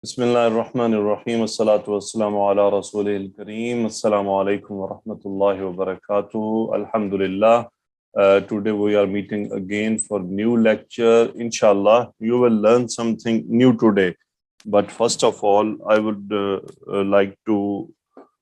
Bismillahirrahmanirrahim. Assalatu wassalamu ala rasulil kareem. Assalamu alaikum wa rahmatullahi wa barakatuh. Alhamdulillah. Today we are meeting again for new lecture. Inshallah, you will learn something new today. But first of all, I would like to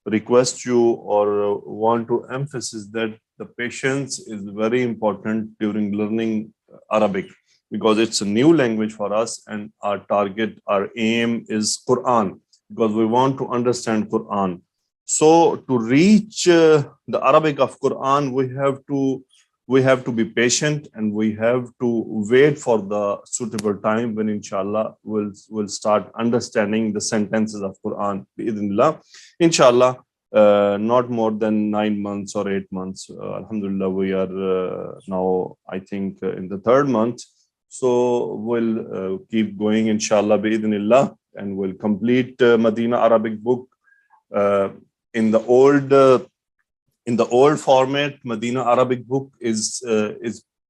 request you or want to emphasize that the patience is very important during learning Arabic because it's a new language for us and our target, our aim is Quran because we want to understand Quran. So to reach the Arabic of Quran, we have to be patient and we have to wait for the suitable time when inshallah we'll start understanding the sentences of Quran. Bi'idhnillah. Inshallah, not more than 9 months or 8 months. Alhamdulillah, we are now, I think, in the third month. So we'll keep going, inshallah, bi'idhnillah, and we'll complete Medina Arabic book in the old format. Medina Arabic book is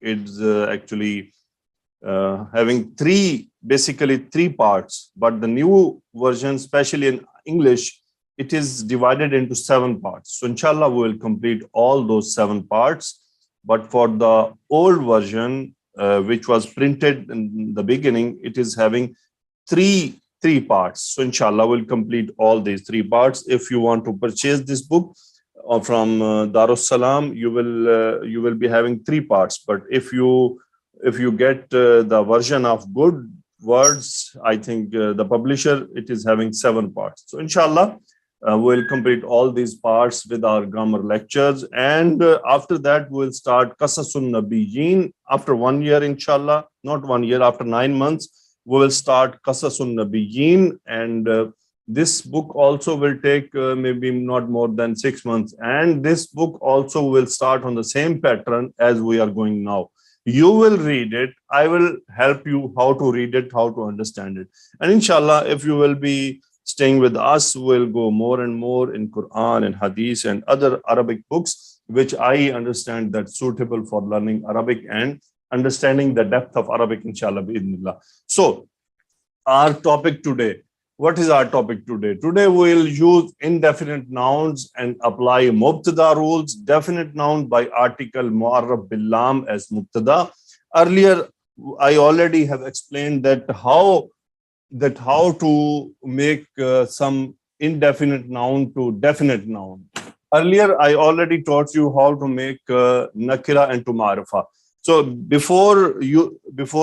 actually having basically three parts, but the new version, especially in English, it is divided into 7 parts. So inshallah, we will complete all those 7 parts. But for the old version, which was printed in the beginning, it is having three parts. So inshallah, we'll complete all these 3 parts. If you want to purchase this book from Darus Salam, you will be having 3 parts. But if you get the version of good words, I think the publisher, it is having 7 parts. So inshallah, we'll complete all these parts with our grammar lectures, and after that we'll start Qasasun Nabiyyin. After 1 year, inshallah, not 1 year, after 9 months, we will start Qasasun Nabiyyin, and this book also will take maybe not more than 6 months, and this book also will start on the same pattern as we are going now. You will read it, I will help you how to read it, how to understand it, and inshallah, if you will be staying with us, we'll go more and more in Quran and Hadith and other Arabic books, which I understand that's suitable for learning Arabic and understanding the depth of Arabic, inshallah, bi'idhnillah. So, our topic today. What is our topic today? Today we'll use indefinite nouns and apply mubtada rules. Definite noun by article mu'arraf bil lam as mubtada. Earlier, I already have explained that how to make some indefinite noun to definite noun. Earlier, I already taught you how to make nakira into ma'rifa. So before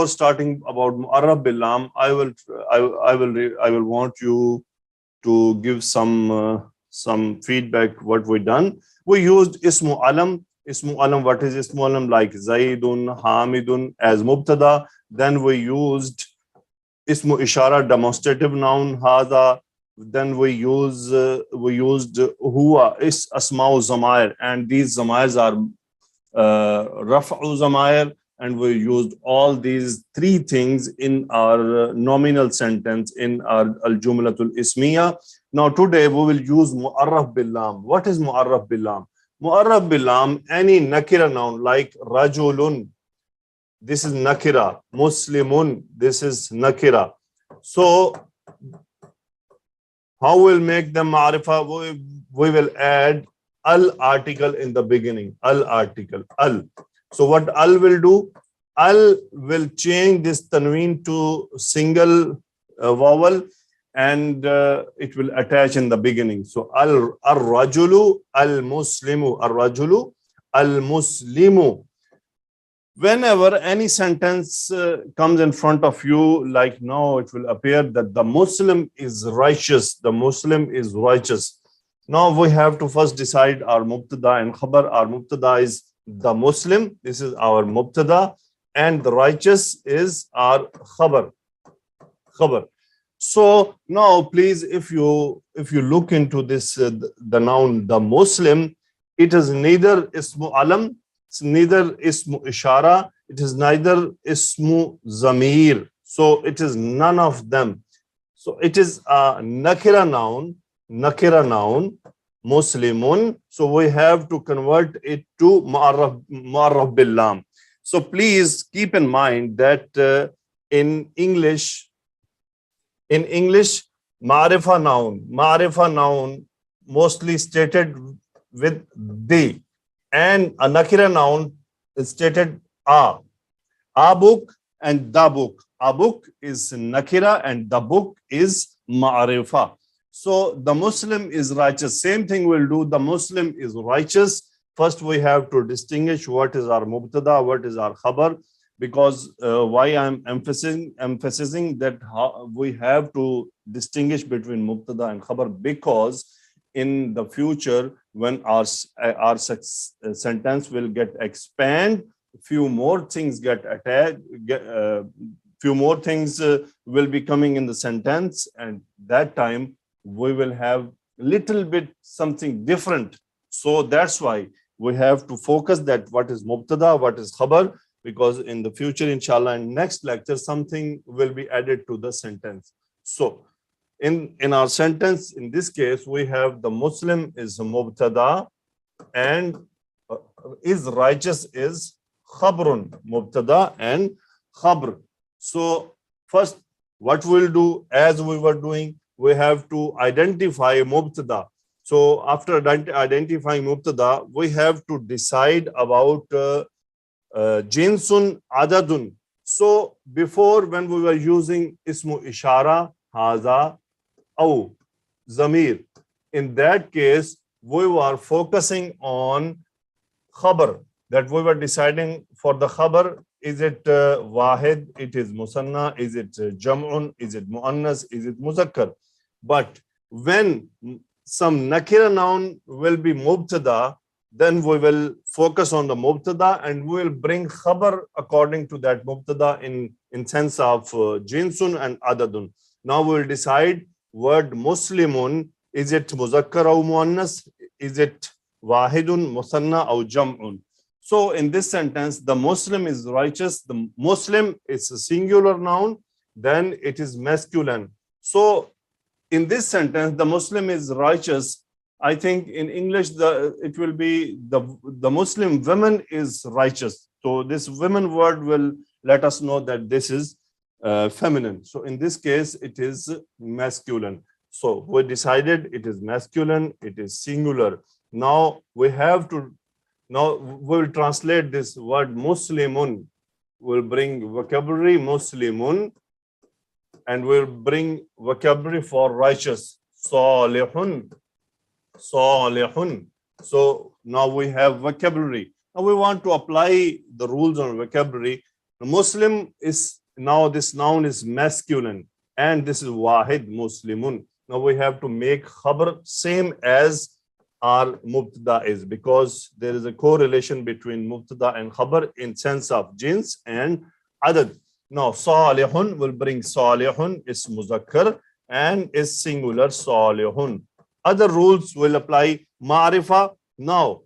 starting about mu'arraf bil lam, I will want you to give some feedback what we done. We used ismu alam. Ismu alam, what is ismu alam? Like Zaidun, Hamidun as mubtada. Then we used ismu ishara, demonstrative noun, hada. Then we used huwa, is asma'u zamair, and these zamairs are raf'u zamair, and we used all these 3 things in our nominal sentence in our al-jumlatul ismiya. Now today we will use mu'arraf bil lam. What is mu'arraf bil lam? Mu'arraf bil lam, any nakira noun like rajulun, this is nakira. Muslimun, this is nakira. So how we'll make them ma'rifa? We will add al article in the beginning. Al article. Al. So what al will do? Al will change this tanween to single vowel, and it will attach in the beginning. So al rajulu al muslimu. Al rajulu al muslimu. Whenever any sentence comes in front of you, like now, it will appear that the Muslim is righteous. The Muslim is righteous. Now we have to first decide our mubtada and khabar. Our mubtada is the Muslim. This is our mubtada, and the righteous is our khabar. Khabar. So now, please, if you look into this, the noun the Muslim, it is neither ismu alam, neither ismu ishara, it is neither ismu zamir. So it is none of them. So it is a nakira noun, muslimun. So we have to convert it to mu'arraf bil lam. So please keep in mind that in English, Ma'rifa noun mostly stated with the, and a nakira noun is stated a book and the book. A book is nakira and the book is ma'rifa. So the Muslim is righteous. Same thing we'll do. The Muslim is righteous. First, we have to distinguish what is our mubtada, what is our khabar, because why I'm emphasizing that we have to distinguish between mubtada and khabar, because in the future when our sentence will get expand, few more things get attached, few more things will be coming in the sentence, and that time we will have little bit something different. So that's why we have to focus that what is mubtada, what is khabar, because in the future, inshallah, in next lecture, something will be added to the sentence. So in our sentence, in this case, we have the Muslim is mubtada and is righteous is khabrun, mubtada and khabr. So first, what we'll do, as we were doing, we have to identify mubtada. So after identifying mubtada, we have to decide about jinsun adadun. So before, when we were using ismu ishara, haza, aw, zamir, in that case, we were focusing on khabar, that we were deciding for the khabar, is it wahid, it is musanna, is it jam'un, is it muannas, is it muzakkar. But when some nakira noun will be mubtada, then we will focus on the mubtada and we will bring khabar according to that mubtada in sense of jinsun and adadun. Now we will decide word muslimun, is it muzakkar or muannas, is it wahidun, musanna or jam'un. So in this sentence, the Muslim is righteous. The Muslim is a singular noun, then it is masculine. So in this sentence, the Muslim is righteous. I think in English, it will be the Muslim woman is righteous. So this women word will let us know that this is feminine. So in this case, it is masculine. So we decided it is masculine, it is singular. Now we have to, now we will translate this word Muslimun. We'll bring vocabulary Muslimun, and we'll bring vocabulary for righteous. Salihun. Salihun. So now we have vocabulary. Now we want to apply the rules on vocabulary. The Muslim is, now this noun is masculine, and this is wahid, Muslimun. Now we have to make khabar same as our mubtada is, because there is a correlation between mubtada and khabar in sense of jins and adad. Now salihun will bring salihun is muzakkar and is singular salihun. Other rules will apply. Ma'rifa. Now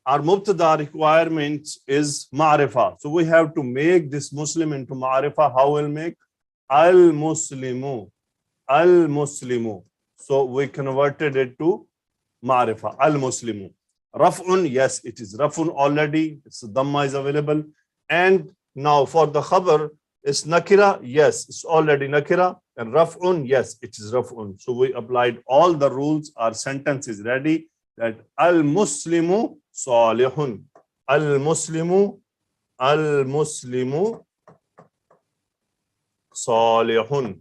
our mubtada requirement is ma'rifa. So we have to make this Muslim into ma'rifa. How will make? Al-Muslimu. Al-Muslimu. So we converted it to ma'rifa. Al-Muslimu. Raf'un, yes, it is raf'un already. It's dhamma is available. And now for the khabar, is nakira, yes, it's already nakira. And raf'un, yes, it is raf'un. So we applied all the rules. Our sentence is ready, that al-Muslimu salihun. Al-Muslimu, al-Muslimu salihun.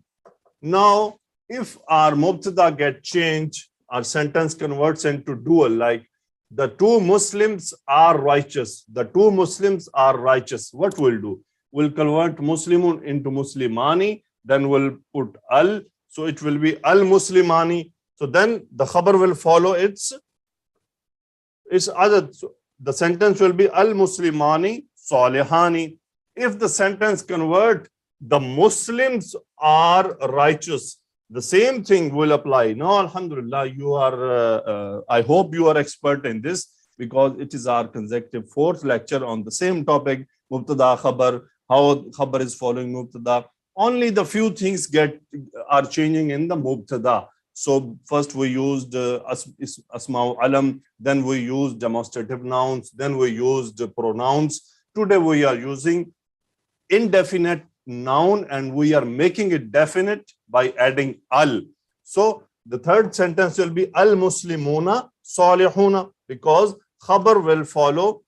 Now, if our mubtada get changed, our sentence converts into dual, like the two Muslims are righteous. The two Muslims are righteous. What we'll do? We'll convert Muslimun into Muslimani, then we'll put al. So it will be al-Muslimani. So then the khabar will follow its other. So the sentence will be al-Muslimani salihani. If the sentence convert, the Muslims are righteous, the same thing will apply. Now, alhamdulillah, you are, I hope you are expert in this, because it is our consecutive fourth lecture on the same topic, mubtada, khabar, how khabar is following mubtada. Only the few things are changing in the mubtada. So first we used asma alam, then we used demonstrative nouns, then we used pronouns. Today we are using indefinite noun and we are making it definite by adding al. So the third sentence will be al-muslimuna salihuna, because khabar will follow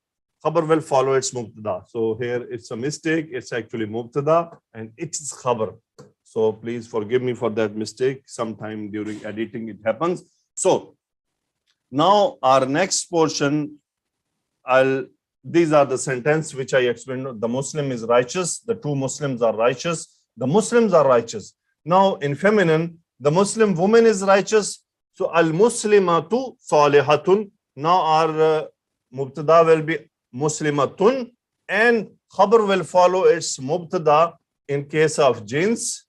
its mubtada. So here it's a mistake. It's actually mubtada and it's khabar. So please forgive me for that mistake. Sometime during editing it happens. So now our next portion, these are the sentence which I explained. The Muslim is righteous. The two Muslims are righteous. The Muslims are righteous. Now in feminine, the Muslim woman is righteous. So al-muslimatu salihatun. Now our mubtada will be muslimatun and khabar will follow its mubtada in case of jins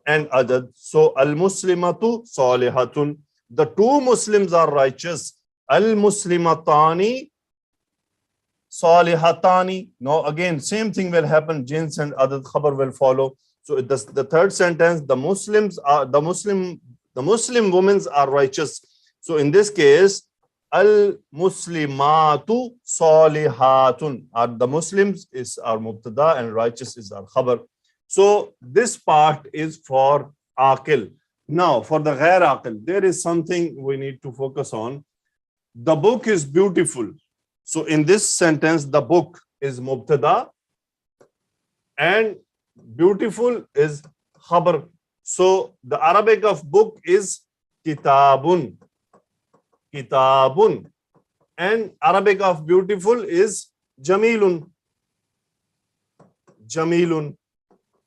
and adad. So al-muslimatu salihatun. The two Muslims are righteous. Al-muslimatani salihatani. Now again, same thing will happen. Jins and adad, khabar will follow. So the third sentence, the Muslim women are righteous. So in this case, al-muslimatu salihatun. The Muslims is our mubtada and righteous is our khabar. So this part is for aqil. Now for the ghair aqil, there is something we need to focus on. The book is beautiful. So in this sentence, the book is mubtada and beautiful is khabar. So the Arabic of book is kitabun. Kitabun. And Arabic of beautiful is jamilun. Jamilun.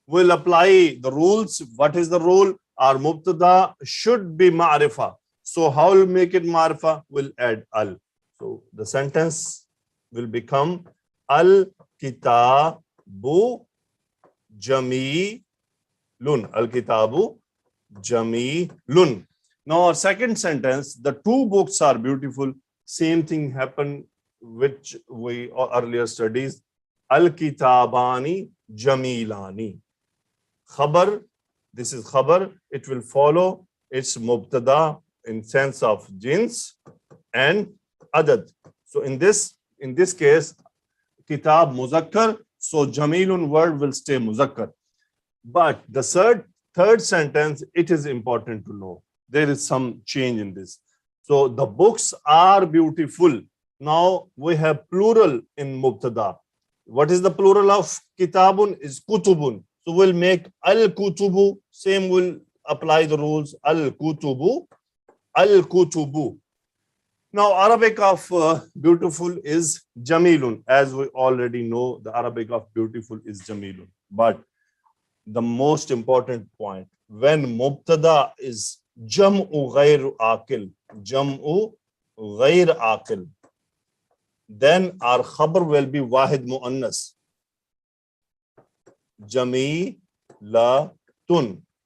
We'll apply the rules. What is the rule? Our mubtada should be ma'rifa. So how will make it ma'rifa? We'll add al. So the sentence will become al-kitabu jamilun. Al-kitabu jamilun. Now our second sentence, the two books are beautiful. Same thing happened which we earlier studies. Al-kitabani jamilani. Khabar, this is khabar. It will follow its mubtada in sense of jins and adad. So in this case, kitab muzakkar, so jamilun word will stay muzakkar. But the third sentence, it is important to know. There is some change in this. So the books are beautiful. Now we have plural in mubtada. What is the plural of kitabun? Is kutubun. So we'll make al-kutubu. Same will apply the rules. Al-kutubu. Al-kutubu. Now Arabic of beautiful is jamilun. As we already know, the Arabic of beautiful is jamilun. But the most important point, when mubtada is jam'u ghayr aqil, jam'u ghayr aqil, then our khabar will be wahid muannas. Jamilatun.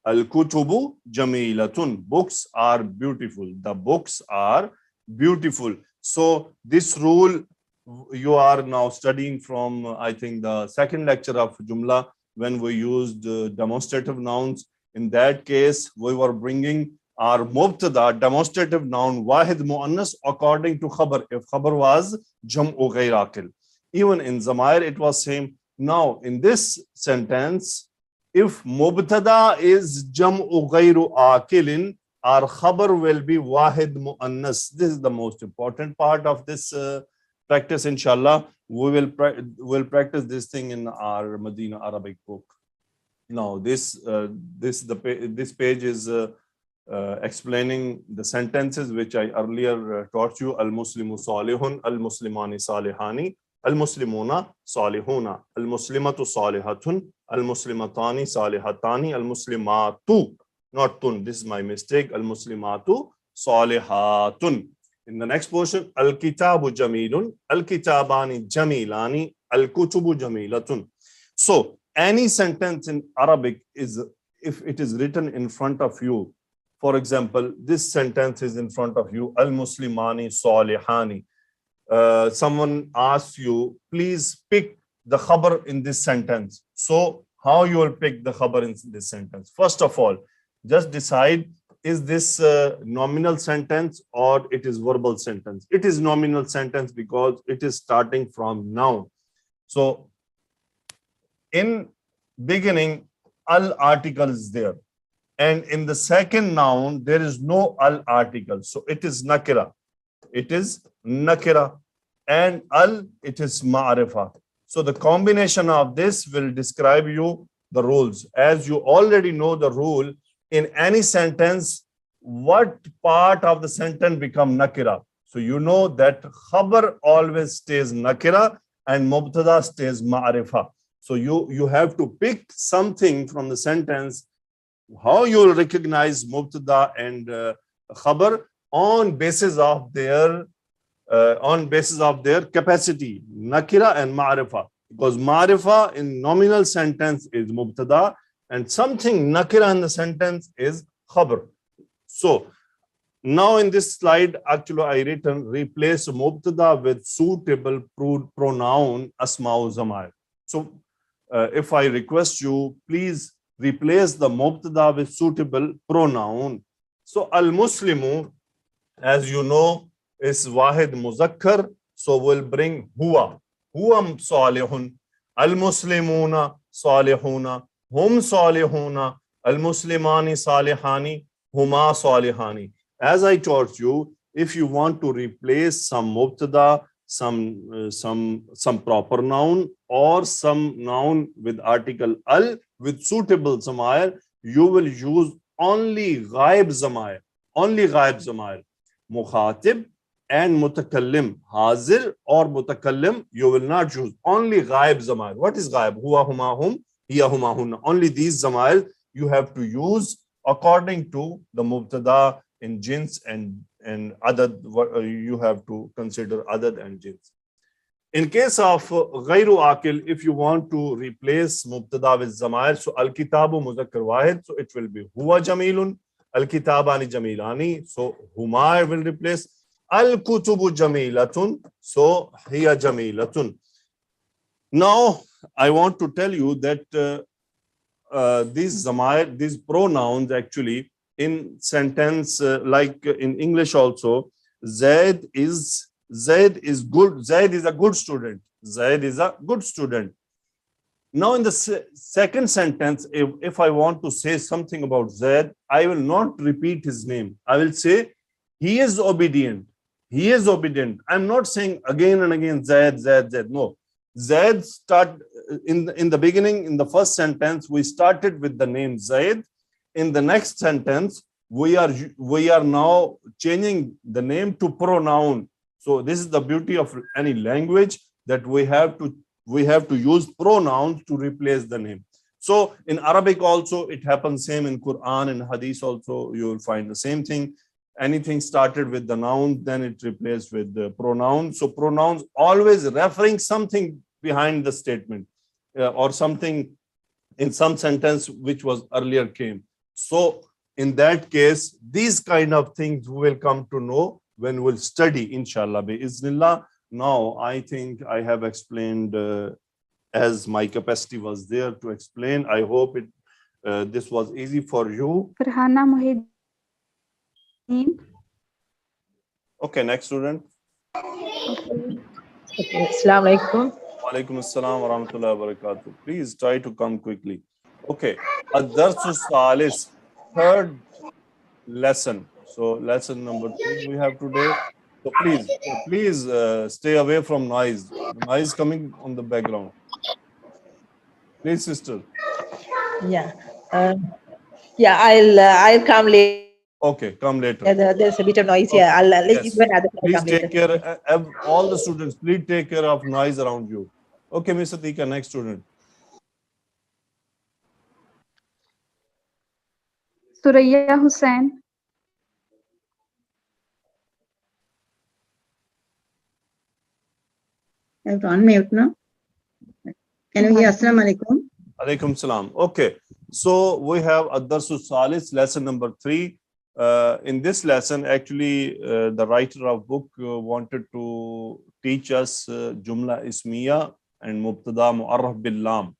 Al-kutubu jamilatun. Books are beautiful. The books are beautiful. So this rule you are now studying from, I think, the second lecture of Jumla, when we used demonstrative nouns. In that case, we were bringing our mubtada, demonstrative noun, wahid muannas, according to khabar. If khabar was jam'u ghayr aqil. Even in Zamair, it was same. Now, in this sentence, if mubtada is jam'u ghayru aqilin, our khabar will be wahid muannas. This is the most important part of this practice, inshallah. We will practice this thing in our Medina Arabic book. Now, this page is explaining the sentences which I earlier taught you. Al-muslimu salihun, al-muslimani salihani, al-muslimuna salihuna, al-muslimatu salihatun, al-muslimatani salihatani, al-muslimatu, not tun, this is my mistake, al-muslimatu salihatun. In the next portion, al-kitabu jamilun, al-kitabani jamilani, al-kutubu jamilatun. So any sentence in Arabic is, if it is written in front of you, for example, this sentence is in front of you, al-muslimani salihani. Someone asks you, please pick the khabar in this sentence. So how you will pick the khabar in this sentence? First of all, just decide, is this nominal sentence or it is verbal sentence? It is nominal sentence because it is starting from noun. So in beginning al article is there. And in the second noun, there is no al article. So it is nakira. It is nakira. And al, it is ma'rifa. So the combination of this will describe you the rules. As you already know the rule, in any sentence, what part of the sentence become nakira? So you know that khabar always stays nakira and mubtada stays ma'rifa. So you have to pick something from the sentence, how you will recognize mubtada and khabar on basis of their capacity, nakira and ma'rifa. Because ma'rifa in nominal sentence is mubtada and something nakira in the sentence is khabar. So now in this slide, actually I written replace mubtada with suitable pronoun asma'u zamair. So if I request you, please replace the mubtada with suitable pronoun. So al-muslimu, as you know, is wahid muzakkar, so we'll bring huwa. Huwa salihun. Al-muslimuna salihuna. Hum salihuna. Al-muslimani salihani. Huma salihani. As I taught you, if you want to replace some mubtada, some proper noun or some noun with article al with suitable zamair, you will use only ghaib zamair. Only ghaib zamair. Mukhatib and mutakallim, hazir or mutakallim, you will not use only ghaib zamair. What is ghaib? Huwa, huma, hum, hiya, huma, hunna. Only these zamair you have to use according to the mubtada in jins and other. You have to consider adad and jins. In case of ghayru akil, if you want to replace mubtada with zamair, so al kitabu muzakkar wahid, so it will be huwa jamilun, al kitabani jamilani, so huma will replace al kutubu jamilatun, so hiya jamilatun. Now I want to tell you that these zamair, these pronouns actually in sentence like in English also, Zaid is good. Zaid is a good student. Zaid is a good student. Now in the second sentence, if I want to say something about Zaid, I will not repeat his name. I will say he is obedient. He is obedient. I'm not saying again and again Zaid, Zaid, Zaid. No. Zaid start in the beginning, in the first sentence, we started with the name Zaid. In the next sentence, we are now changing the name to pronoun. So this is the beauty of any language, that we have to use pronouns to replace the name. So in Arabic also it happens same, in Quran and Hadith also you will find the same thing. Anything started with the noun, then it replaced with the pronoun. So pronouns always referring something behind the statement or something in some sentence which was earlier came. So in that case, these kind of things we will come to know when we'll study, inshallah, bi-iznillah. Now, I think I have explained as my capacity was there to explain. I hope this was easy for you. Farhana Muhyiddin. Okay, next student. Okay, Assalamu alaikum. Wa alaikum assalam wa rahmatullahi wa barakatuh. Please try to come quickly. Okay, ad-darsu salis, third lesson. So lesson number 3 we have today. So please stay away from noise. The noise coming on the background. Please, sister. Yeah, I'll come later. Okay, come later. There's a bit of noise. Yeah, I'll let Yes. you when other Please come later. take care. All the students, please take care of noise around you. Okay, Ms. Atika, next student. Suraya Hussain. I have to unmute now. Can you hear? Assalamu alaikum. Alaikum salam. Okay, so we have ad-darsu salis, lesson number 3. In this lesson, actually, the writer of book wanted to teach us Jumla Ismiya and Mubtada Mu'arraf bil Lam.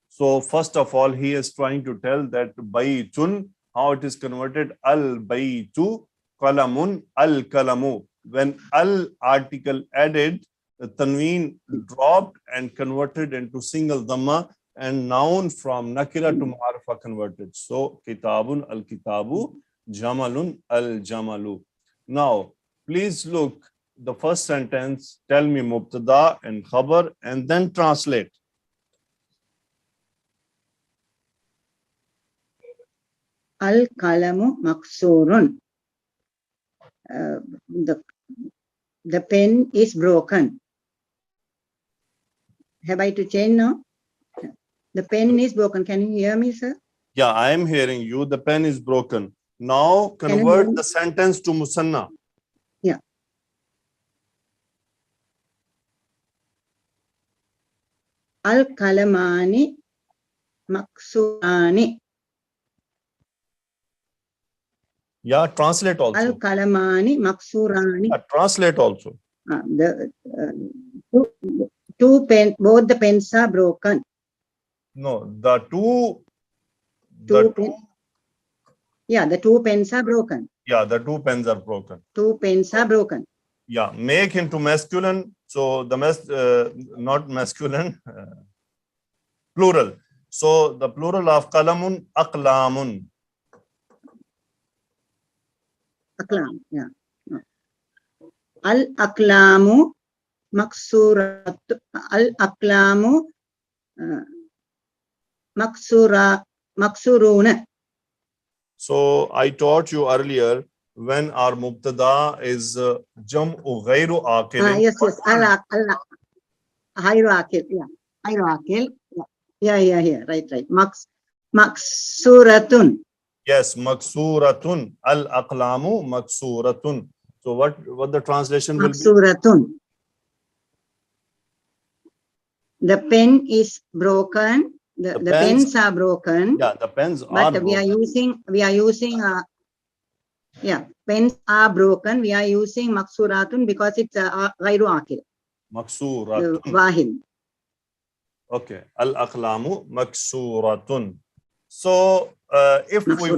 So first of all, he is trying to tell that Baytun, how it is converted, Al-Baytu, Qalamun, Al-Kalamu. When Al article added, the Tanween dropped and converted into single Dhamma, and noun from nakira to ma'rifa converted. So kitabun al-kitabu, jamalun al-jamalu. Now, please look the first sentence, tell me mubtada and khabar, and then translate. Al-kalamu maksurun. The pen is broken. Have I to change now? The pen is broken. Can you hear me, sir? Yeah, I am hearing you. The pen is broken. Now Can you hear convert me? the sentence to musanna. Yeah. Al-kalamani maksurani. Yeah, translate also. Al-kalamani maksurani. Translate also. The two pen, both the pens are broken. No, the two Yeah, the two pens are broken. yeah, the two pens are broken. Two pens are broken. Yeah, make into masculine. So the not masculine, plural. So the plural of qalamun, aqlamun. Aklam, yeah. Al-aklamu maksuratu. Al-aklamu maksuruna. So I taught you earlier when our mubtada is jam'u ghayru aqilin. Yes. Hierarchy, yeah. Hierarchy, yeah. Right. Maksuratun. Yes, maksuratun. Al aqlamu maksuratun. So what the translation will be? Maksuratun. The pen is broken. The pens are broken. Yeah, the pens are But broken. we are using pens are broken. We are using maksuratun because it's ghayru aqil. Maksuratun. Wahid. Okay. Al aqlamu maksuratun. So if we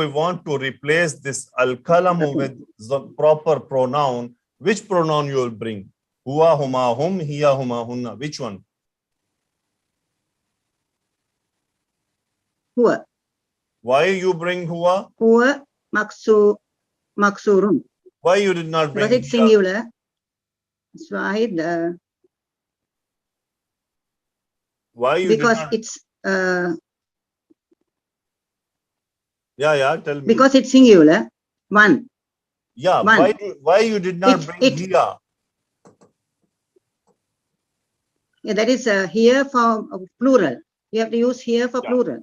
want to replace this al kalamu with the proper pronoun, which pronoun you will bring? Huwa, huma, hum, hiya, huma, hunna. Which one? Huwa. Why you bring huwa? Huwa maksurun. Why you did not bring Because it's hiya? singular. It's wahid. Why you Because did not? it's Yeah, tell me. because it's singular. One. Yeah, One. why you did not bring hiya? Yeah, that is here for plural. You have to use here for plural.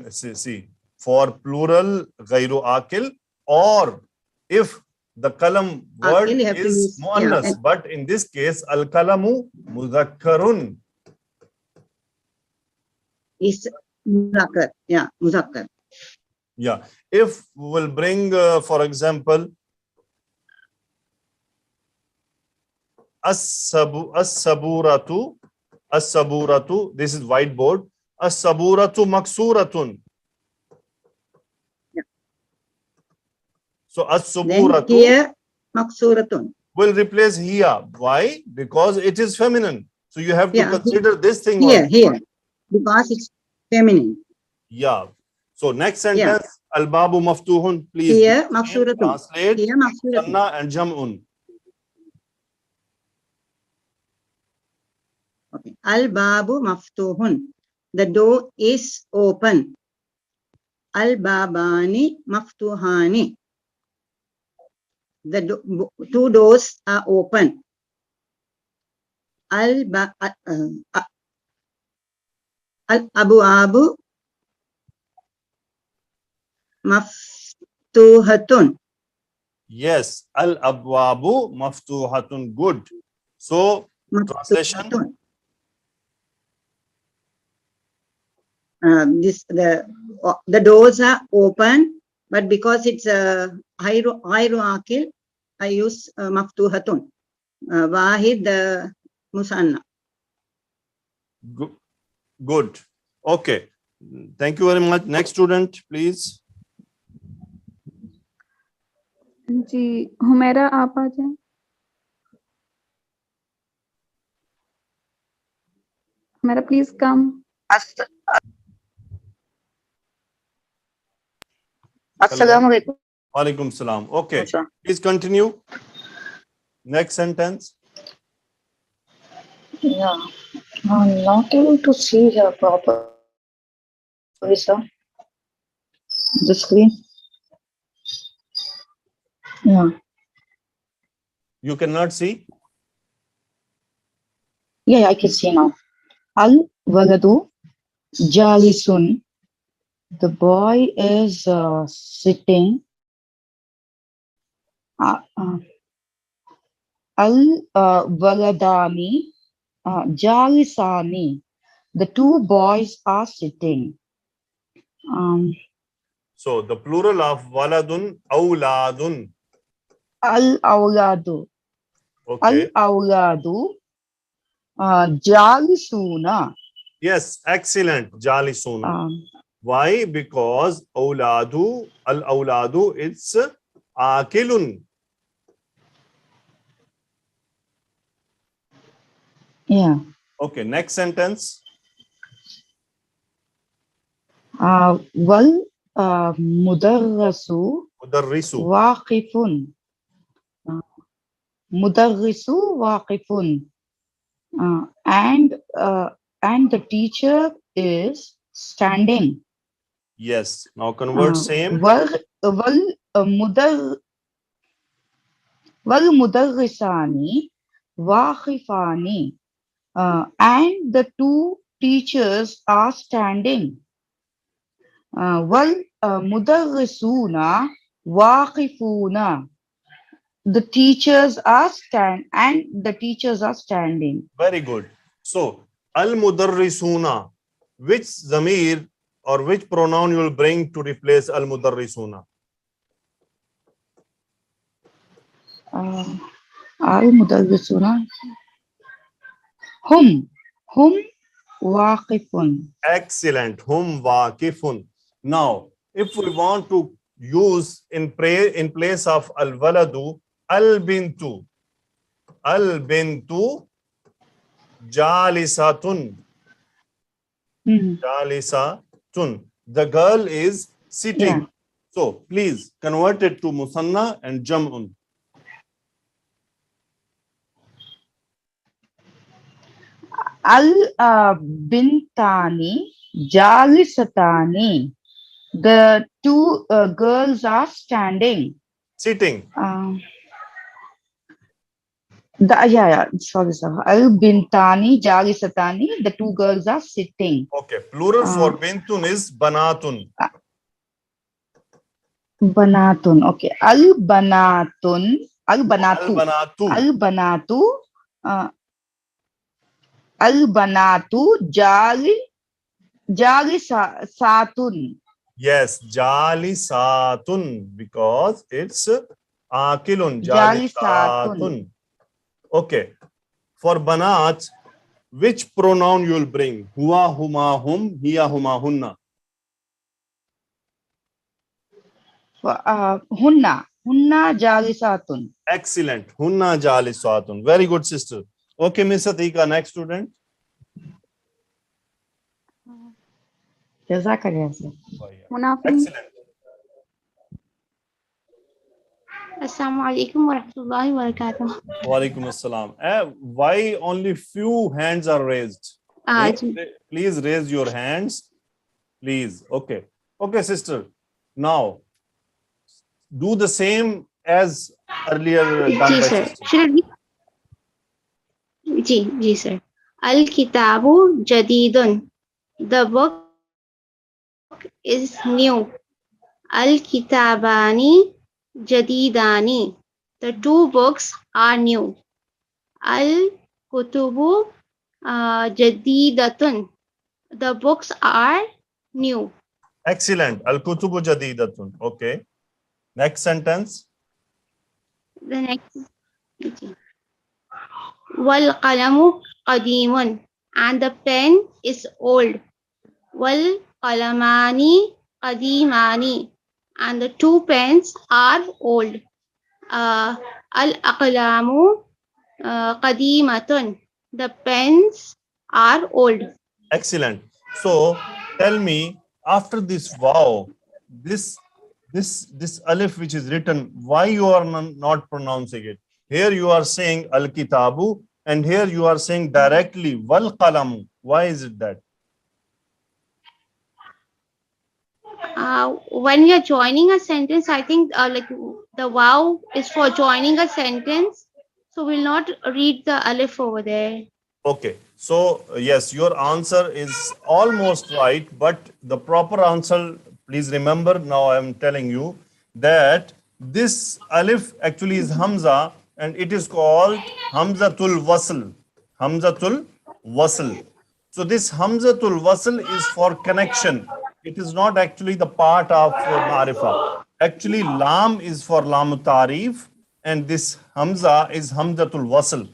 See, for plural ghayru aqil, or if the kalam word Aqil, you have to is use, muannas, but in this case al kalamu mudhakkarun. Is muzakkar. Yeah, muzakkar. Yeah, if we will bring for example as-saburatu, this is whiteboard. As-saburatu maksuratun. Yeah. So Then as-saburatu here maksuratun. will replace hiya. Why? Because it is feminine. So you have to consider this thing Here. Because it's feminine. Yeah. So next sentence, al-babu maftuhun, please. Here maksuratun. Translate Here maksuratun. sanna and jam'un. Okay. Al-babu maftuhun. The door is open. Al-babani maftuhani. The two doors are open. Al-abwabu maftuhatun. Yes, al-abwabu maftuhatun. Good. So translation. The doors are open, but because it's hierarchical, I use maftuhatun. Wahid musanna. Good. Okay. Thank you very much. Next student, please. जी हुमैरा आप आ जाएं। Humaira please come. Assalamu alaikum. Walaikum salam. Okay, Sir. please continue. Next sentence. Yeah. I'm not able to see here properly, sir. The screen. Yeah. You cannot see? Yeah, I can see now. Al Waladu Jalisun. The boy is sitting. Al Waladani Jalisani. The two boys are sitting. So the plural of waladun, awladun. Al Awladu. Okay. Al Awladu Jalisuna. Yes, excellent. Jalisuna. Why? Because awladu, al awladu, it's akilun. Yeah. Okay, next sentence. Wal Mudarrasu Mudarrisu. Waqifun. Mudarrisu Waqifun. And the teacher is standing. Yes. Now convert same. Wal Mudarrisani Waqifani. And the two teachers are standing. Wal Mudarrisuna Waqifuna. The teachers are standing. Very good. So, al-mudarrisuna, which zamir or which pronoun you will bring to replace al-mudarrisuna? Al-mudarrisuna. Hum waqifun. Excellent. Hum waqifun. Now, if we want to use in place of al-waladu, al-bintu. Al-bintu jalisatun. Jalisatun. The girl is sitting. Yeah. So please convert it to musanna and jam'un. Al-bintani jalisatani. The two girls are standing. Sitting. Sorry, sir. Al-bintani jalisatani. The two girls are sitting. Okay. Plural for bintun is banatun. Banatun. Okay. Al-banatun. Al-banatu. Al-banatu. Al-banatu. Al-banatu jalisatun. Yes, jalisatun, because it's akilun. Jalisatun. Okay. For banat, which pronoun you will bring? Huwa, huma, hum, hiya, huma, hunna. Hunna jalisatun. Excellent. Hunna jalisatun. Very good, sister. Okay, Miss Atika, next student. Jazakallah, sir. Munafin. Excellent. Assalamu alaikum wa rahmatullahi wa barakatuh. Wa alaikum assalam. Why only few hands are raised? Please raise your hands. Please. Okay. Okay, sister. Now, do the same as earlier done by sir. sister. Should it be? Ji, sir. Al-kitabu jadidun. The book is new. Al-kitabani jadidani. The two books are new. Al-kutubu jadidatun. The books are new. Excellent. Al-kutubu jadidatun. Okay. Next sentence. The next. Wal qalamu qadimun. And the pen is old. Wal qalamani qadimani. And the two pens are old. Al aqlamu qadimatun. The pens are old. Excellent. So tell me, after this wow, this alif which is written, why you are not pronouncing it? Here you are saying al kitabu, and here you are saying directly wal qalamu. Why is it that? When you're joining a sentence, I think like the wow is for joining a sentence, so we'll not read the alif over there. Okay, so yes, your answer is almost right, but the proper answer, please remember, now I am telling you that this alif actually is Hamza, and it is called Hamzatul Wasl. Hamzatul Wasl. So this Hamzatul Wasl is for connection. It is not actually the part of Marifa. Actually, Lam is for Lam Tarif, and this Hamza is Hamzatul Wasl.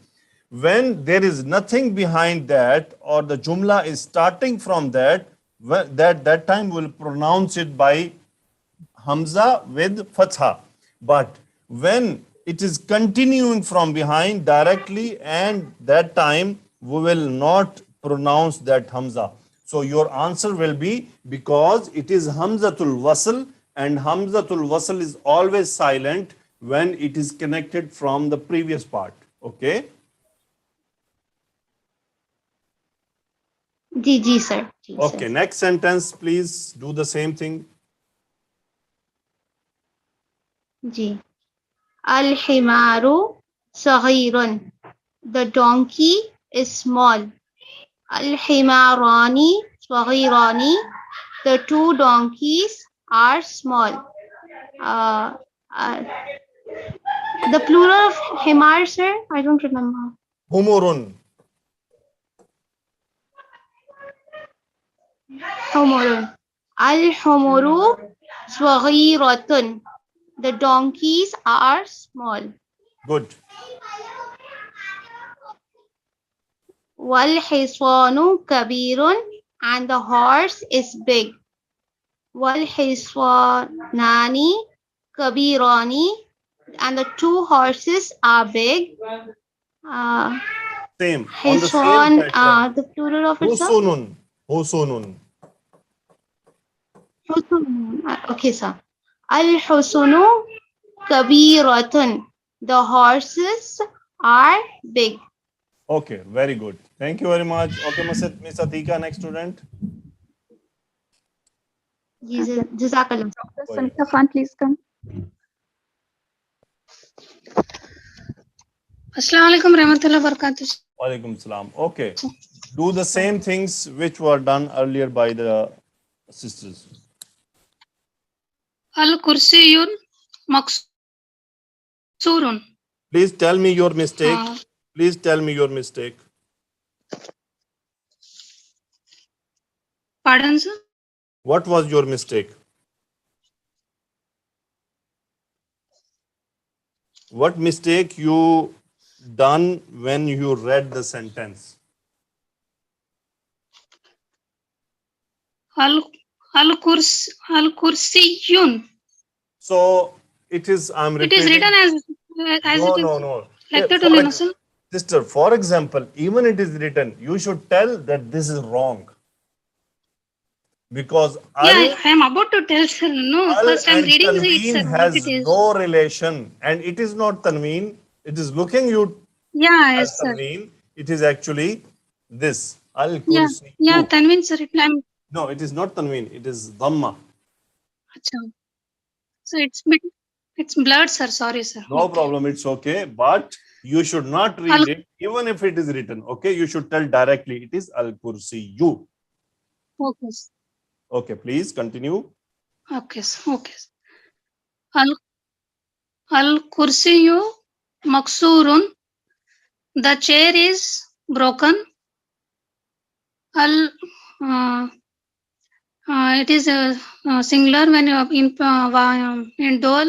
When there is nothing behind that, or the Jumla is starting from that, that time we'll pronounce it by Hamza with Fatha. But when it is continuing from behind directly, and that time we will not pronounce that Hamza. So your answer will be, because it is Hamzatul Wasl, and Hamzatul Wasl is always silent when it is connected from the previous part. Okay? Ji sir. Ji, Okay, sir. next sentence, please do the same thing. Ji. Al-himaru saghirun. The donkey is small. Al-himarani saghirani. The two donkeys are small. The plural of himar, sir? I don't remember. Humurun. Humurun. Al-humuru saghiratun. The donkeys are small. Good. Wal-hiswanu kabirun. And the horse is big. Wal-hiswanani kabirani. And the two horses are big. Same. On the same Hiswan, pattern. the plural of it, sir? Husunun. Husunun. Husun. Okay, sir. Al-husunu kabiratun. The horses are big. Okay, very good. Thank you very much. Okay, Miss Atika, next student. Jazakallah. Dr. Samita Khan, please come. Assalamu alaikum rahmatullahi wa barakatuh. Walaikum salam. Okay. Do the same things which were done earlier by the sisters. Al kursiyun maksurun. Please tell me your mistake. Please tell me your mistake. Pardon, sir? What was your mistake? What mistake you done when you read the sentence? Al kursiyun. So it is, I'm It repeating. is written as No, it is no, no. like that For only, no, sir? Sister, for example, even it is written, you should tell that this is wrong. Because Yeah, I am about to tell, sir. No, al first I am and reading it, tanween sir. What has it is. no relation, and it is not tanween. It is looking you Yeah, as yes, sir. tanween. It is actually this al Yeah, kursi. yeah, Tanveen, sir. No, it is not tanween. It is dhamma. Achha. So it's blurred, sir. Sorry, sir. No problem. It's okay. But you should not read it, even if it is written. Okay, you should tell directly. It is al kursi you. Okay, sir. Okay, please continue. Okay, sir. Okay. Al kursiyu maksurun. The chair is broken. It is singular when in dol.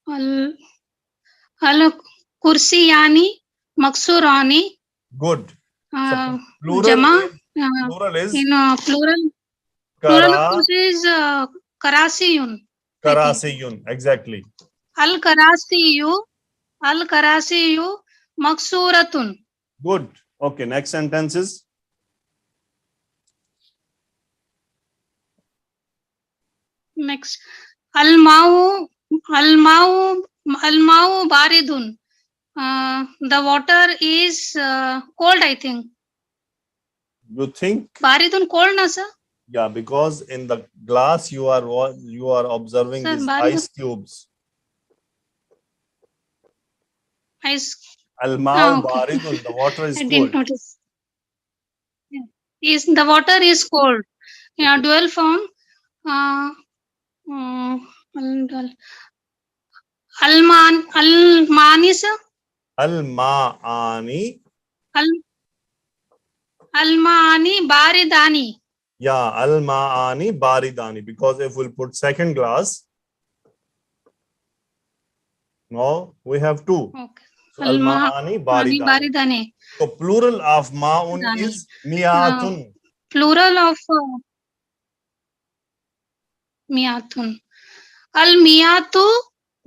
Al kursiyani maksurani. Good. So plural Jama. plural is In plural of kursi is karasiyun. karasiyun. Exactly. Al karasiyu maksuratun. Good. Okay. Next sentence is Next, al-ma'u baridun. The water is cold, I think. You think? Baridun cold, na sir? Yeah, because in the glass you are observing Sir, these Baridun- ice cubes. Ice. Al-ma'u Okay. baridun, the water is I didn't cold. notice. Yeah. The water is cold. Yeah, dual form. Al-mani, sir. Al-ma'ani. Al-mani baridani. Yeah, al-ma'ani baridani. Because if we'll put second glass, no, we have two. Okay. So al-ma'ani baridani. Baridani. So plural of ma'un Dani. is miyatun. Plural of miyatun. Al-miyatu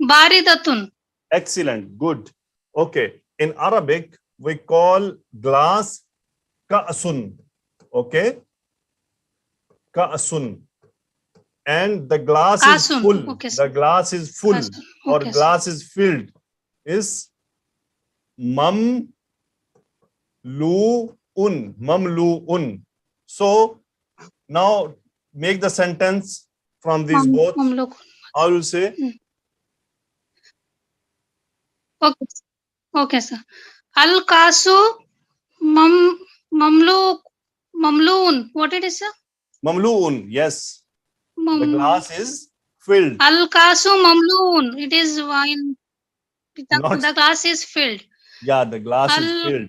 baridatun. Excellent, good. Okay, in Arabic we call glass ka'sun. Okay, ka'sun, and the glass is Ka'sun. full. Okay, sir. The glass is full Ka'sun. or Okay, sir. glass is filled. Is mamlu'un. So now make the sentence from these both. Mamluk. I will say Okay. Okay, sir. Al-kasu mamluun. What it is, sir? mamlu'un. Yes, the glass is filled. Al-kasu mamluun. It is wine. Not- The glass is filled. Yeah, the glass is Al- filled.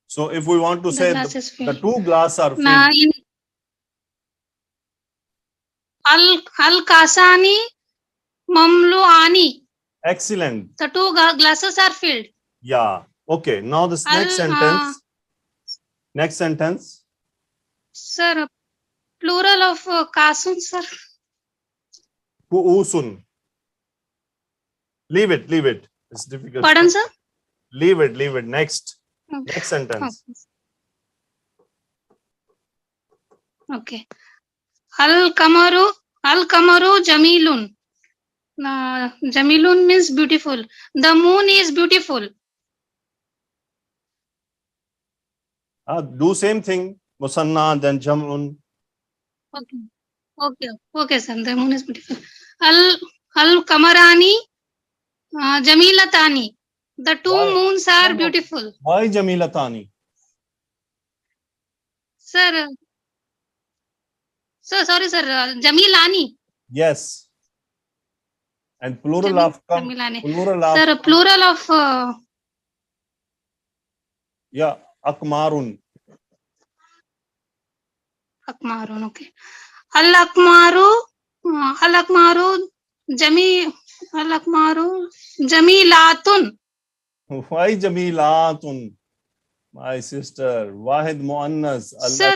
So if we want to The say glass is the filled. two glasses are filled, Now in al-kasani mamluani. excellent. The two glasses are filled. Yeah. Okay. Now this next sentence. Next sentence. Sir, plural of kasun, sir. Ku'usun. Leave it. Leave it. It's difficult. Pardon, sir? Leave it. Leave it. Next. Okay. Next sentence. Okay. Al-kamaru jamilun. Jamilun means beautiful. The moon is beautiful. Do same thing. Musanna, then jam'un. Okay. Okay. Okay, sir. The moon is beautiful. Al-kamarani jamilatani. The two Why? moons are No, no. beautiful. Why Jamilatani? Sir, sorry, sir. Jamilani. Yes. And plural of Jamilani. plural of Sir, plural of yeah, akmarun. akmarun. Okay. Al-akmaru jamilatun. Why Jamilatun? My sister. Wahid Muannas. Sir,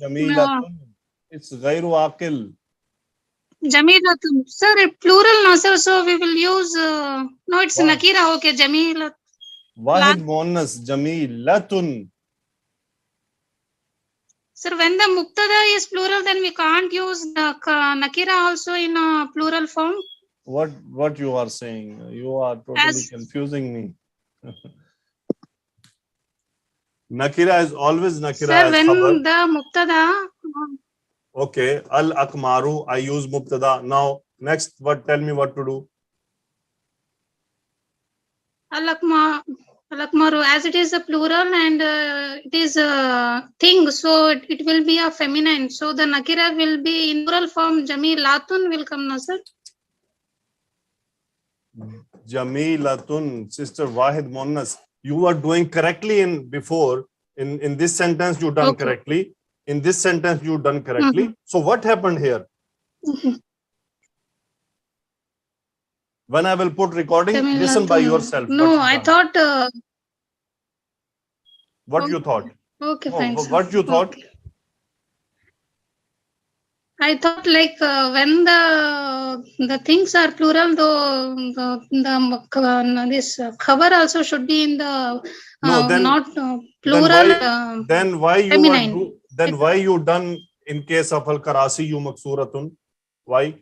Jamilatun. It's Ghairu Aqil. Jamilatun. Sir, plural no, sir. So we will use no, it's Why? nakira. Okay, Jamilat. Wahid Muannas. Jamilatun. Sir, when the muktada is plural, then we can't use the nakira also in a plural form. What you are saying? You are totally As- confusing me. Nakira is always Nakira Sir, as when khabar. the muktada, Okay, al akmaru. I use mubtada. Now next, tell me what to do. al-akmaru, as it is a plural and it is a thing, so it will be a feminine. So the nakira will be in plural form. Jamilatun will come, no, sir. Jamilatun, sister Wahid Muannas. You were doing correctly in before. In this sentence, you done Okay. correctly. In this sentence, you done correctly. So what happened here? When I will put recording, listen by Jamilatun. yourself. No, what you I done. thought. What you thought? Okay, No, fine. sir. what you thought? Okay. I thought like when the things are plural, though this khabar also should be in the No, then- not plural. Then why you feminine. were then why you done in case of al-karasiyu maksuratun? Why?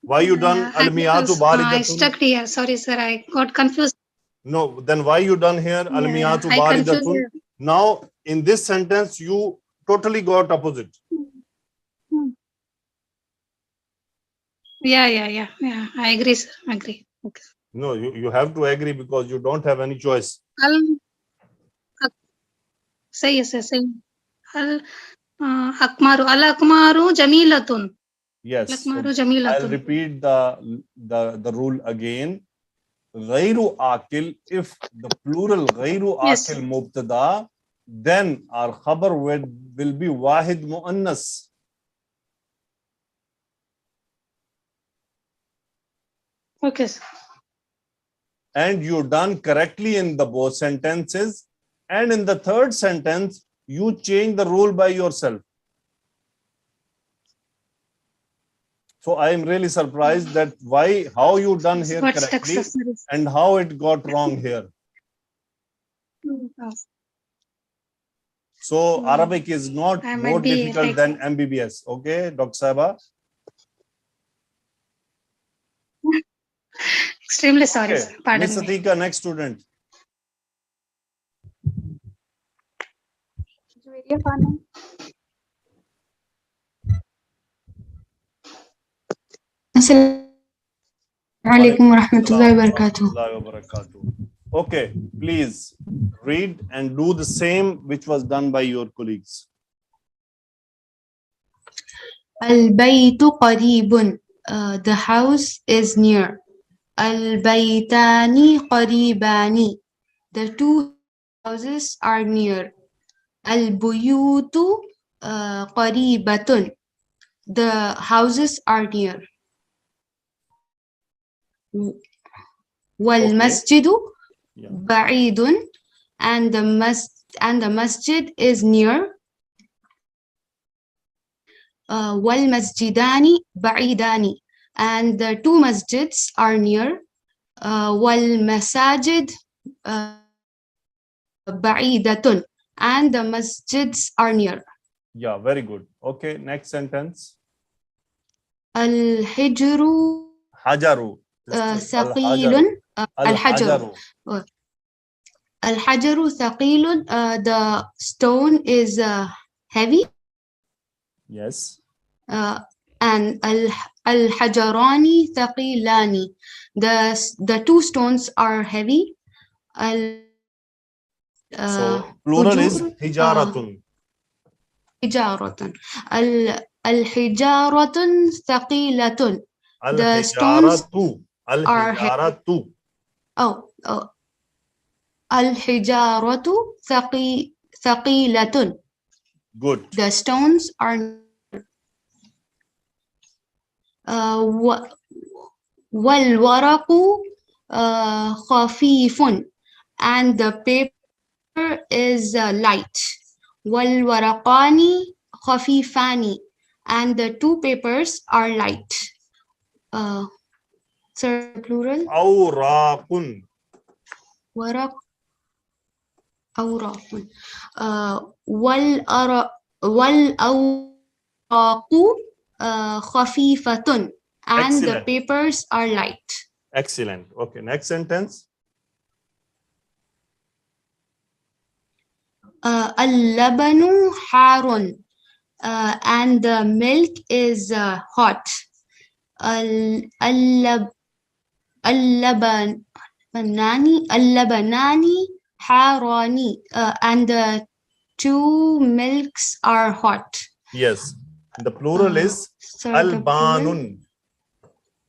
Why you done al-miyatu because, I baridatun? stuck here. Sorry, sir. I got confused. No, then why you done here al-miyatu I confused baridatun? here. Now in this sentence you totally got opposite. Yeah. I agree, sir. Agree. Okay. No, you have to agree because you don't have any choice. Say yes, say. Akmaru. Al-akmaru jamilatun. Yes. Al-akmaru So I'll jamilatun. repeat the rule again. Ghayru akil, if the plural ghayru Yes. akil mubtada, then our khabar will be wahid muannas. Okay, sir. And you done correctly in the both sentences. And in the third sentence, you change the rule by yourself. So I am really surprised that how you done here Got stuck, correctly sir. Sorry. and how it got wrong here. So Arabic is not I more might be difficult like- than MBBS. Okay, Dr. Saiba? Extremely sorry, Okay. sir. Pardon Miss me. Atika, next student. Juwairiya Khanum. Assalamualaikum warahmatullahi wabarakatuh. Warahmatullahi wabarakatuh. Okay, please read and do the same which was done by your colleagues. Al-baytu qaribun. The house is near. Al-baytani qaribani. The two houses are near. Al-buyutu qaribatun. The houses are near. Wal masjidu Yeah. ba'idun, and the masjid is near. Wal masjidani ba'idani, and the two masjids are near. Wal masajid ba'idatun, and the masjids are near. Yeah, very good. Okay, next sentence. Al-hijru Hajaru. This is thaqilun. Al-hajaru. Al-hajaru thaqilun. The stone is heavy. Yes. And al-hajarani thaqilani. The two stones are heavy. So plural is hujur, hijaratun. hijaratun. Al-hijaratun thaqilatun. The stones Al-hijaratu. are Al-hijaratu. Al-hijaratu thaqilatun. Good. The stones are wal-waraqu khafifun, and the paper is light. Wal-waraqani khafifani, and the two papers are light. Sir, plural. Awraqun. Waraq. Awraqun. Wal-awraqu khafifatun, and the Excellent. papers are light. Excellent. Okay, next sentence. Al-labanu harun, and the milk is hot. Al-labanani harani, and the two milks are hot. Yes. The plural is Sir, the plural. al-banun.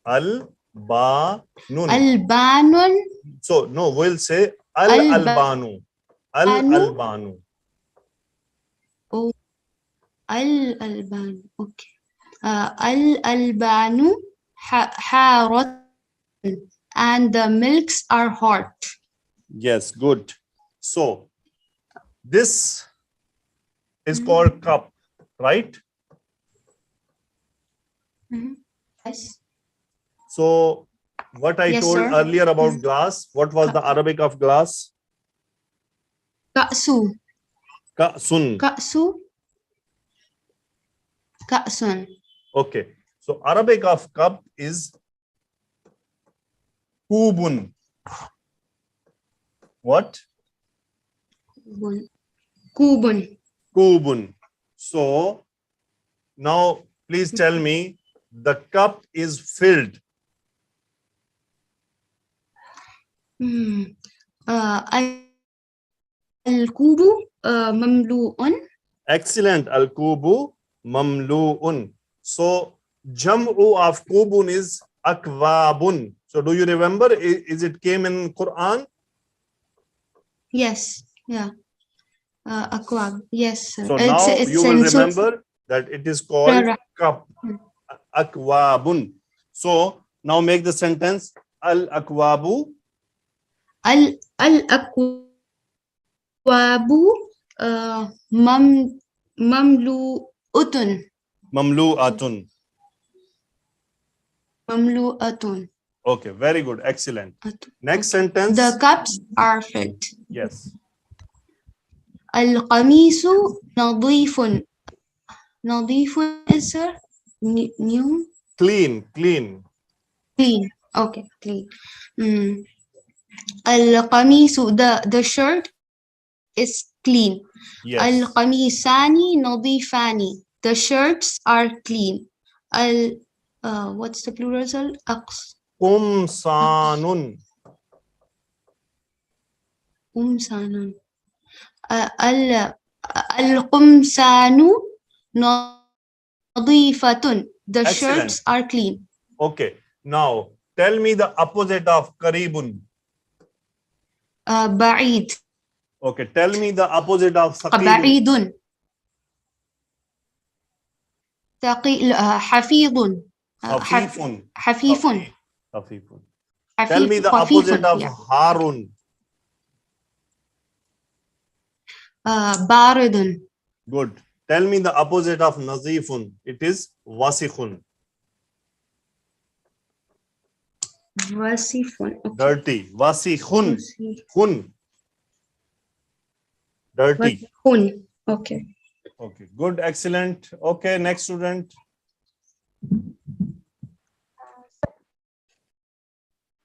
Al-banun. Al-banun. So no, we'll say Al-ba- al-albanu. Al-albanu. Al-albanu. Okay. Al-albanu harat, and the milks are hot. Yes, good. So this is called cup, right? Yes. So what I Yes, told sir. earlier about glass, what was the Arabic of glass? Ka'su. Ka'sun. Ka'su. Ka'sun. Okay. So Arabic of cup is kubun. What? Kubun. Kubun. So now please tell me the cup is filled. Al-kubu mamlu'un. Excellent. Al-kubu mamlu'un. So jam'u of kubun is akwabun. So do you remember? Is it came in Quran? Yes. Yeah. Akwab. Yes, sir. So now you will remember that it is called Right. cup. Akwabun. So now make the sentence al-akwabu Al-akwabu mamlu'utun. mamlu'atun. Mamlu'atun. Okay, very good. Excellent. Next sentence. The cups are filled. Yes. Al-qamisu nadifun. Nadifun is new? Clean, clean. Clean. Okay, clean. Al-qamisu, the shirt is clean. Yes. Al-qamisani nadifani. The shirts are clean. What's the plural? Qumsanun. Qumsanun. Al-qumsanu nadifatun. The Excellent. shirts are clean. Okay. Now tell me the opposite of qaribun. Ba'id. Okay. Tell me the opposite of thaqilun. Ba'idun. Hafidun. Khafifun. Hafifun. Khafifun. Tell me the opposite of harun. Baridun. Good. Tell me the opposite of nazifun. It is wasikhun. Wasifun. Okay. Dirty. Wasikhun. Khun. Dirty. Hun. Okay. Okay. Good. Excellent. Okay. Next student.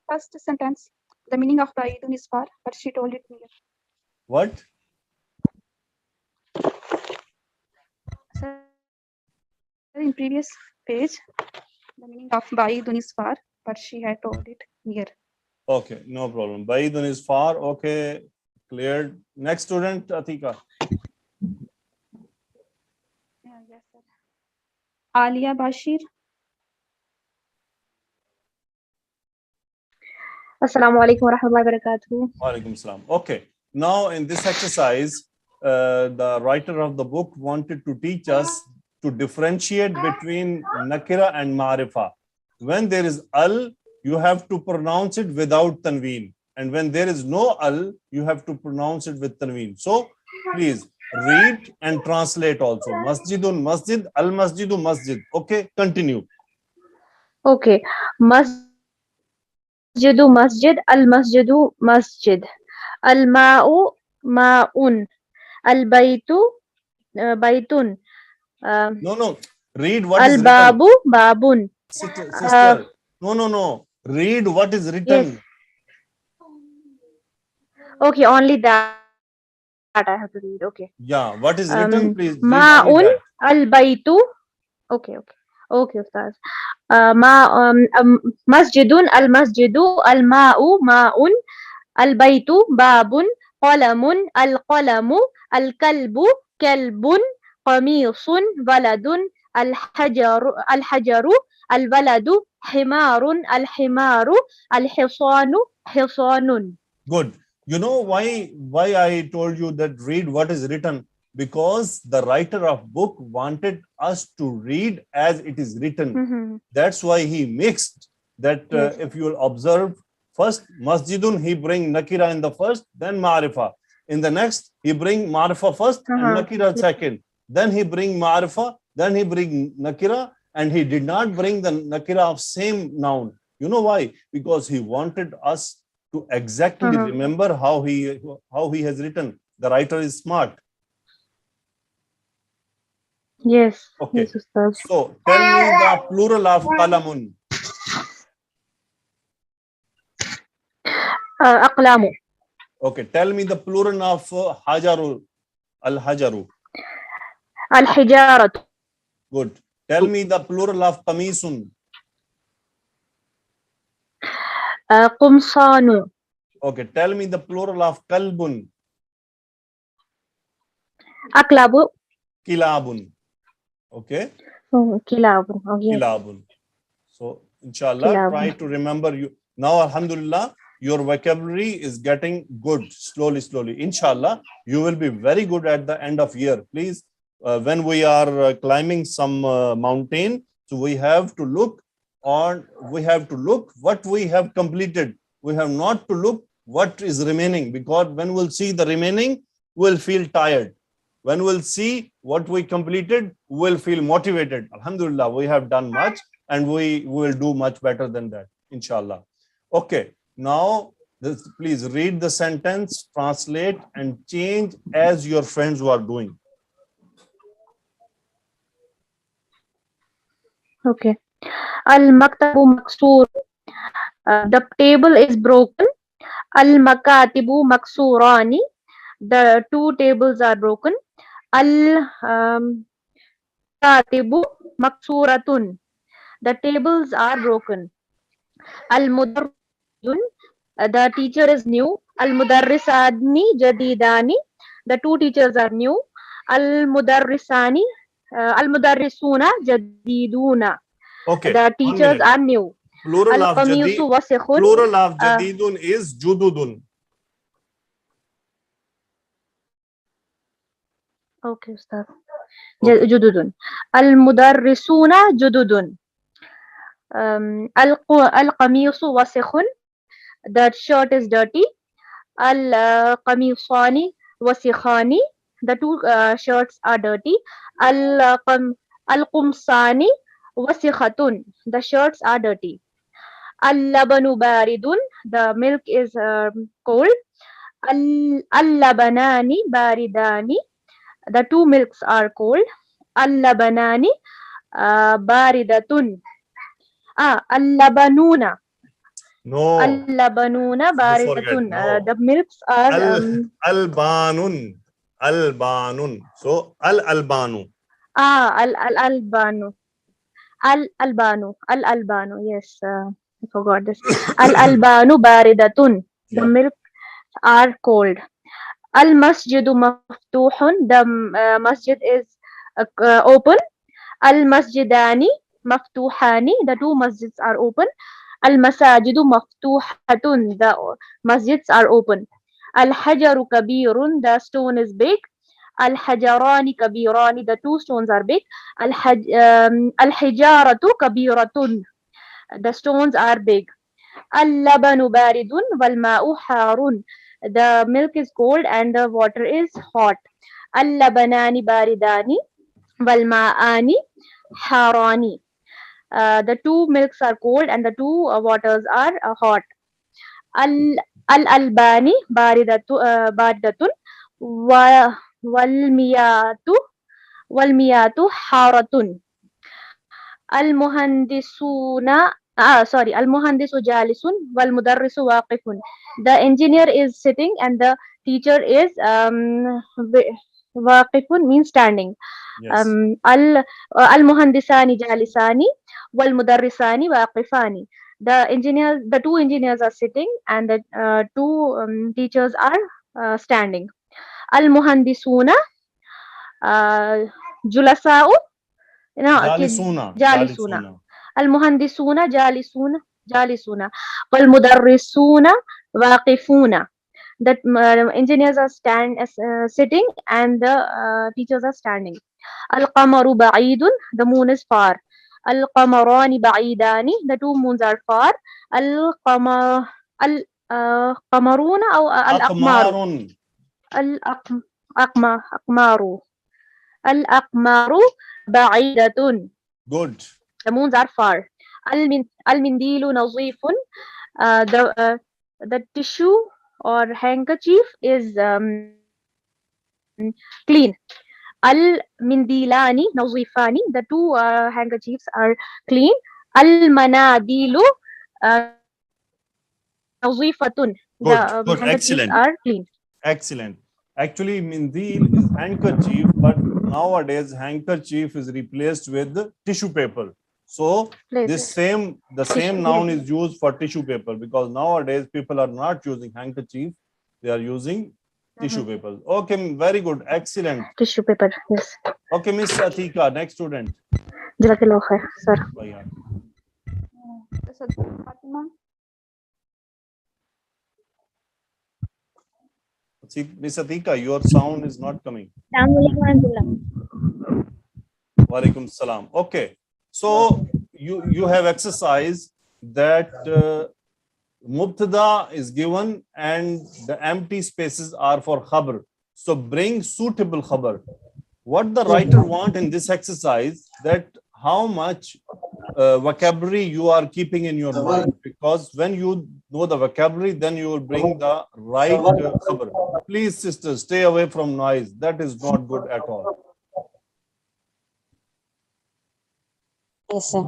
First sentence, the meaning of Ba'idun is far, but she told it near. What? Sir, in previous page, the meaning of Ba'idun is far, but she had told it near. Okay. No problem. Baidun is far. Okay. Cleared. Next student, Atika. Yes, sir. Alia Bashir. Assalamu alaikum wa rahmatullahi wa barakatuh. Walaikum salam. Okay. Now in this exercise, the writer of the book wanted to teach us to differentiate between nakira and ma'rifa. When there is al, you have to pronounce it without tanween. And when there is no al, you have to pronounce it with tanween. So please read and translate also. Masjidun masjid, al masjidu masjid. Okay, continue. Okay. Masjidu masjid, al masjidu masjid. Al ma'u ma'un. Al baytu baytun. No. Read what Al is written. babu babun. Sister. No. Read what is written. Yes. Okay, only that I have to read. Okay. Yeah, what is written, please. read Ma'un only that. al baytu. Okay, Ustaz. Masjidun al masjidu al ma'u ma'un al baytu babun qalamun al qalamu al kalbu kalbun qamisun waladun al hajaru al waladu himarun al himaru al hisanu hisanun. Good. You know why I told you that read what is written? Because the writer of book wanted us to read as it is written. That's why he mixed that. Yes. If you will observe, first masjidun he bring nakira in the first, then ma'rifa. In the next he bring ma'rifa first and nakira second. Then he bring ma'rifa, then he bring nakira, and he did not bring the nakira of same noun. You know why? Because he wanted us to exactly remember how he has written. The writer is smart. Yes. Okay. Yes, Ustad. So tell me the plural of qalamun. Aqlamu. Okay. Tell me the plural of hajaru. Al-hajaru. Al-hijaratu. Good. Tell me the plural of qamisun. Qumsanu. Okay. Tell me the plural of kalbun. Aklabu. Kilabun. Okay. Oh, kilabun. Oh, yes. Kilabun. So inshallah, try Kilabun. to remember you. Now, alhamdulillah, your vocabulary is getting good slowly. Inshallah, you will be very good at the end of year. Please, when we are climbing some mountain, so we have to look what we have completed. We have not to look what is remaining, because when we'll see the remaining, we'll feel tired. When we'll see what we completed, we'll feel motivated. Alhamdulillah, we have done much and we will do much better than that, inshallah. Okay, now please read the sentence, translate and change as your friends were doing. Okay. Al-maktabu maksur. The table is broken. Al-makatibu maksurani. The two tables are broken. Al-katibu maksuratun. The tables are broken. Al-mudarrisun. The teacher is new. Al-mudarrisadni jadidani. The two teachers are new. Al-mudarrisani. Al-mudarrisuna jadiduna. Okay, The 1 teachers minute. are new. Plural of Al-qamisu wasikhun. plural of jadidun is jududun. Okay, Ustad. Okay. Jududun. Al-mudarrisuna jududun. Al-qamisu wasikhun. The shirt is dirty. Al-qamisani wasikhani. The two shirts are dirty. Al-qumsani wasikhatun. The shirts are dirty. Al-labanu baridun. The milk is cold. Al-labanani baridani. The two milks are cold. Al-labanani baridatun. Al-labanuna. No. Al-labanuna Before get, baridatun. no. The milks are Albanun. Albanun. So al-albanu. Al-albanu. Al-albanu. Yes, I forgot this. Al-albanu baridatun. The Yeah. milk are cold. Al-masjidu maftuhun. The masjid is open. Al-masjidani maftuhani. The two masjids are open. Al-masajidu maftuhatun. The masjids are open. Al-hajaru kabirun. The stone is big. Al-hajarani kabirani. The two stones are big. Al-hijaratu kabiratun. The stones are big. Al-labanu baridun wal-ma'u harun. The milk is cold and the water is hot. Al-labanani baridani wal-ma'ani harani. The two milks are cold and the two waters are hot. Al-albani baridatun wal-miyatu haratun. Al-muhandisu jalisun wal-mudarrisu waqifun. The engineer is sitting and the teacher is waqifun means standing. Yes. Al-muhandisani jalisani wal-mudarrisani waqifani. The two engineers are sitting and the two teachers are standing. Al-muhandisuna julasa'u. No, Jalisuna. jalisuna. Al-muhandisuna jalisuna. Wal-mudarrisuna waqifuna. The engineers are sitting and the teachers are standing. Al-qamaru ba'idun. The moon is far. Al-qamarani ba'idani. The two moons are far. Al-qamaruna or al-aqmaru. Aqmarun. Al-aqmaru. Al-aqmaru ba'idatun. Good. The moons are far. Al-mindilu nazifun. The tissue or handkerchief is clean. Al-mindilani nazifani. The two handkerchiefs are clean. Al-manadilu nazifatun. The Good, handkerchiefs excellent. are clean. Excellent. Actually, mindil is handkerchief, but nowadays handkerchief is replaced with the tissue paper. So the same noun is used for tissue paper, because nowadays people are not using handkerchief; they are using tissue paper. Okay, very good, excellent. Tissue paper, yes. Okay, Miss Atika, next student. Jazakallah khair, sir. Bhaiya. Fatima. See, Miss Atika, your sound is not coming. Walaikum salam. Okay, so you have exercised that mubtada is given and the empty spaces are for khabar. So bring suitable khabar. What the writer want in this exercise, that how much vocabulary you are keeping in your mind, because when you know the vocabulary, then you will bring the right khabar. Please, sisters, stay away from noise. That is not good at all. Yes, sir.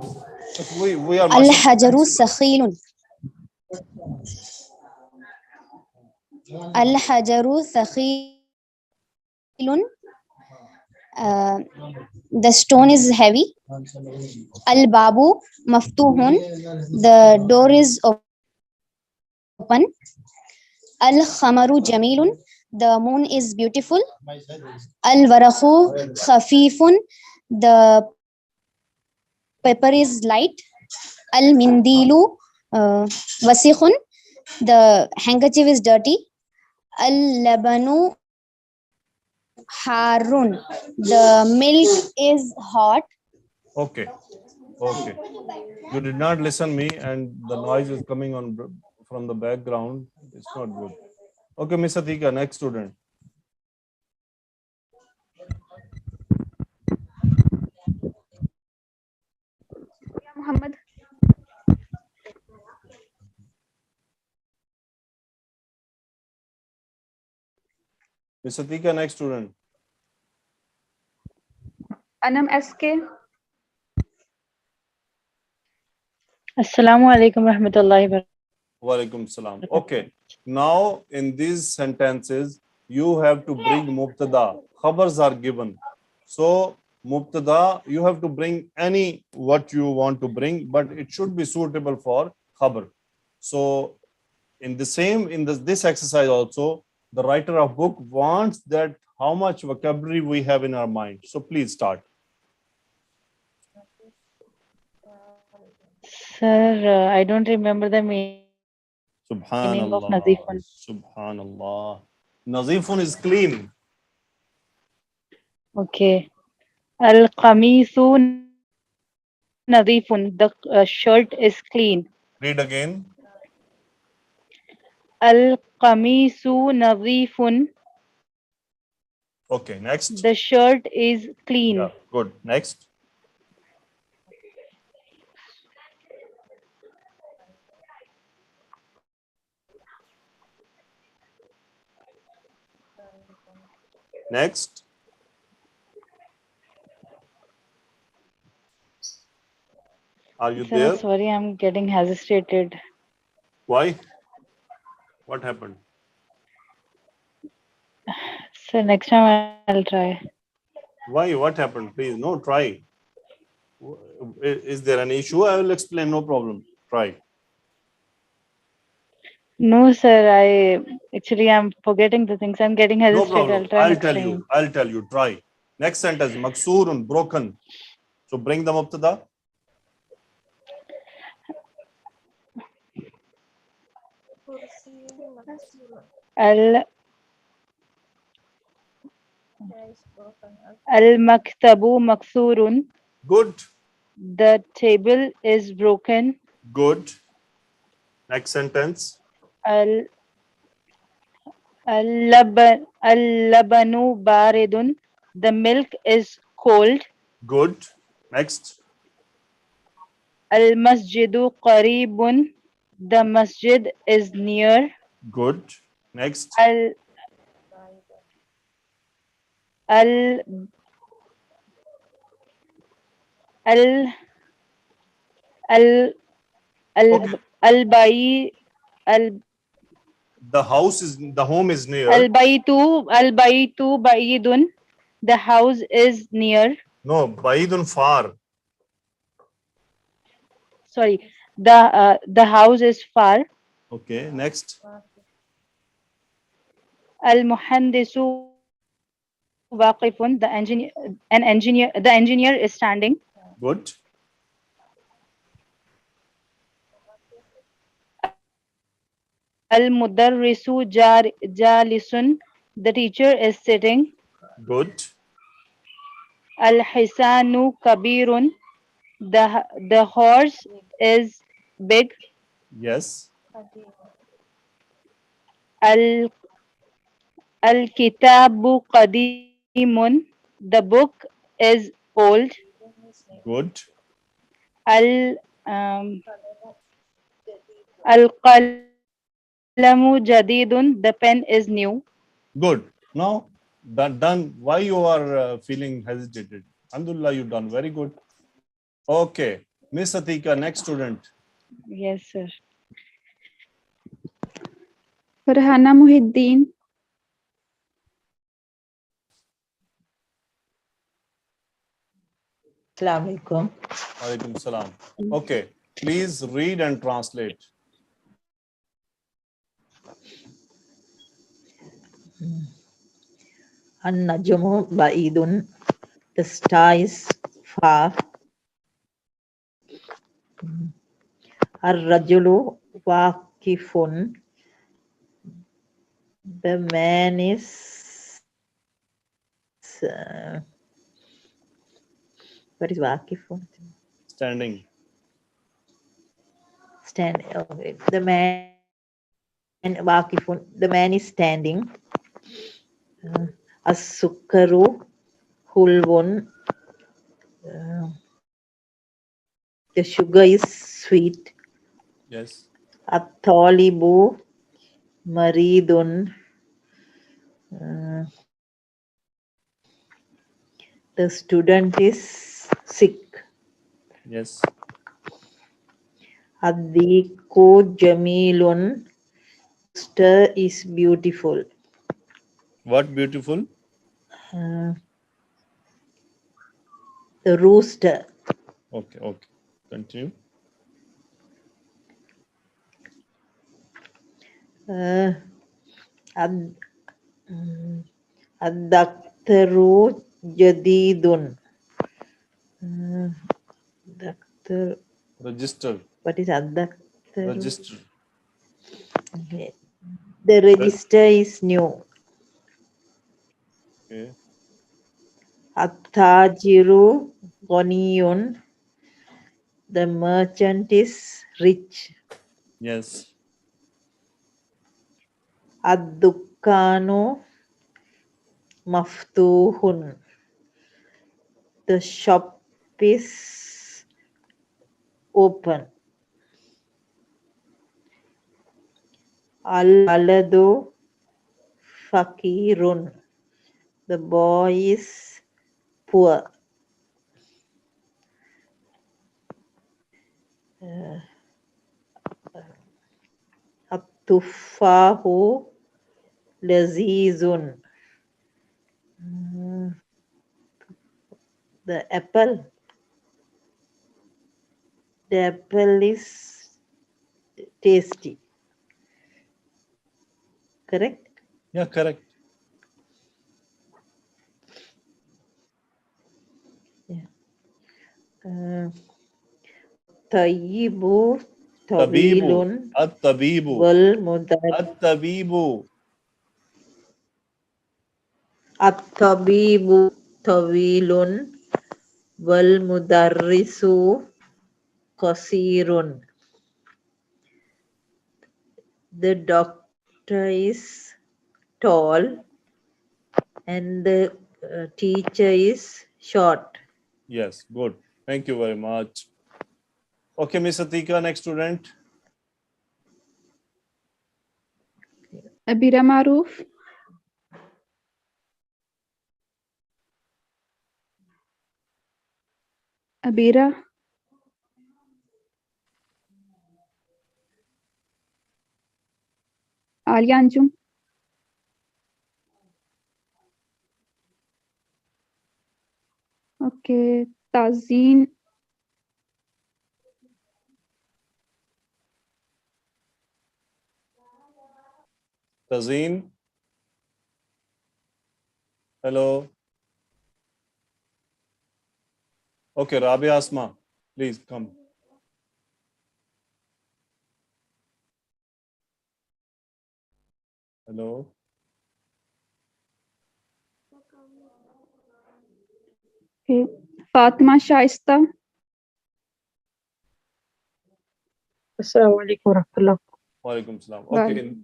We are Al-Hajaru Sakhilun. Al-Hajaru Sakhilun. The stone is heavy. Al-Babu Maftuhun. The door is open. Al-Khamaru Jamilun. The moon is beautiful. Al-Warakhu Khafifun. The paper is light. Al-Mindilu Wasikhun. The handkerchief is dirty. Al-Labanu Harun. The milk is hot. Okay. Okay. You did not listen me, and the noise is coming on from the background. It's not good. Okay, Miss Atika, next student. Muhammad. Miss Atika, next student. Anam SK. Assalamu alaikum rahmatullahi wa Walaikum salam. Okay. Now, in these sentences, you have to bring mubtada. Khabars are given. So, mubtada, you have to bring any what you want to bring, but it should be suitable for khabar. So, in this exercise also, the writer of book wants that how much vocabulary we have in our mind. So, please start. Sir, I don't remember the meaning of Subhanallah. Nazifun. Subhanallah. Nazifun is clean. Okay. Al-Qamisu Nazifun. The shirt is clean. Read again. Al-Qamisu Nazifun. Okay, next. The shirt is clean. Yeah, good. Next. Next. Are you Sir, there? sorry, I'm getting hesitated. Why? What happened? So next time I'll try. Why? What happened? Please, no, try. Is there an issue? I will explain, no problem. Try. No, sir, I'm forgetting the things. I'm getting No hesitated. problem. I'll try I'll next tell time. you. I'll tell you. Try. Next sentence. Maksurun, broken. So bring the mubtada. Al-Maktabu Maksurun. Good. The table is broken. Good. Next sentence. Al-Labanu Baridun. The milk is cold. Good. Next. Al-Masjidu Qaribun. The masjid is near. Good. Next. al al al Okay. al bay al The home is near. al baytu bayidun. The house is near. No, Baidun far. Sorry, the house is far. Okay, next. Al muhandisu waqifun. The engineer is standing. Good. Al mudarrisu jalisun. The teacher is sitting. Good. Al hisanu kabirun. The horse is big. Yes. Al kitabu qadimun. The book is old. Good. Al qalamu jadidun. The pen is new. Good. Now that done. Why you are feeling hesitated? Alhamdulillah, you done very good. Okay, Miss Atika, next student. Yes, sir. Farhana Muhiddin. Assalamu alaikum. Alaikum salam. Okay, please read and translate. An-najmu ba'idun. The star is far. Ar-rajulu waqifun. The man is what is waqifun? Standing. Stand. Okay. The man waqifun. The man is standing. As-sukkaru hulwun. The sugar is sweet. Yes. At-talibu maridun. The student is sick. Yes. Ad-diku jamilun. Star is beautiful. What beautiful? The rooster. Okay, okay. Continue. Ad-daktaru jadidun. Daktar. Register. What is ad-daktaru? Register. Okay. The register is new. Okay. At-tajiru ghaniyun. The merchant is rich. Yes. Ad-dukkanu maftuhun. The shop is open. Al-waladu fakirun. The boy is poor. At-tufahu lazizun. The apple. The apple is tasty. Correct? Yeah, correct. Tayyibu Tabibu. tawilun At-tabibu. wal mudar. At-tabibu. At-tabibu tawilun wal mudarrisu qasirun. The doctor is tall and the teacher is short. Yes, good. Thank you very much. Okay, Miss Atika, next student. Abira Maruf. Abira. Alia Anjum. Okay, Tazeen. Tazeen. Hello. Okay, Rabia Asma, please come. Hello. Okay, Fatima Shaista. Assalamu alaikum warahmatullah. Walaikum salam. Okay,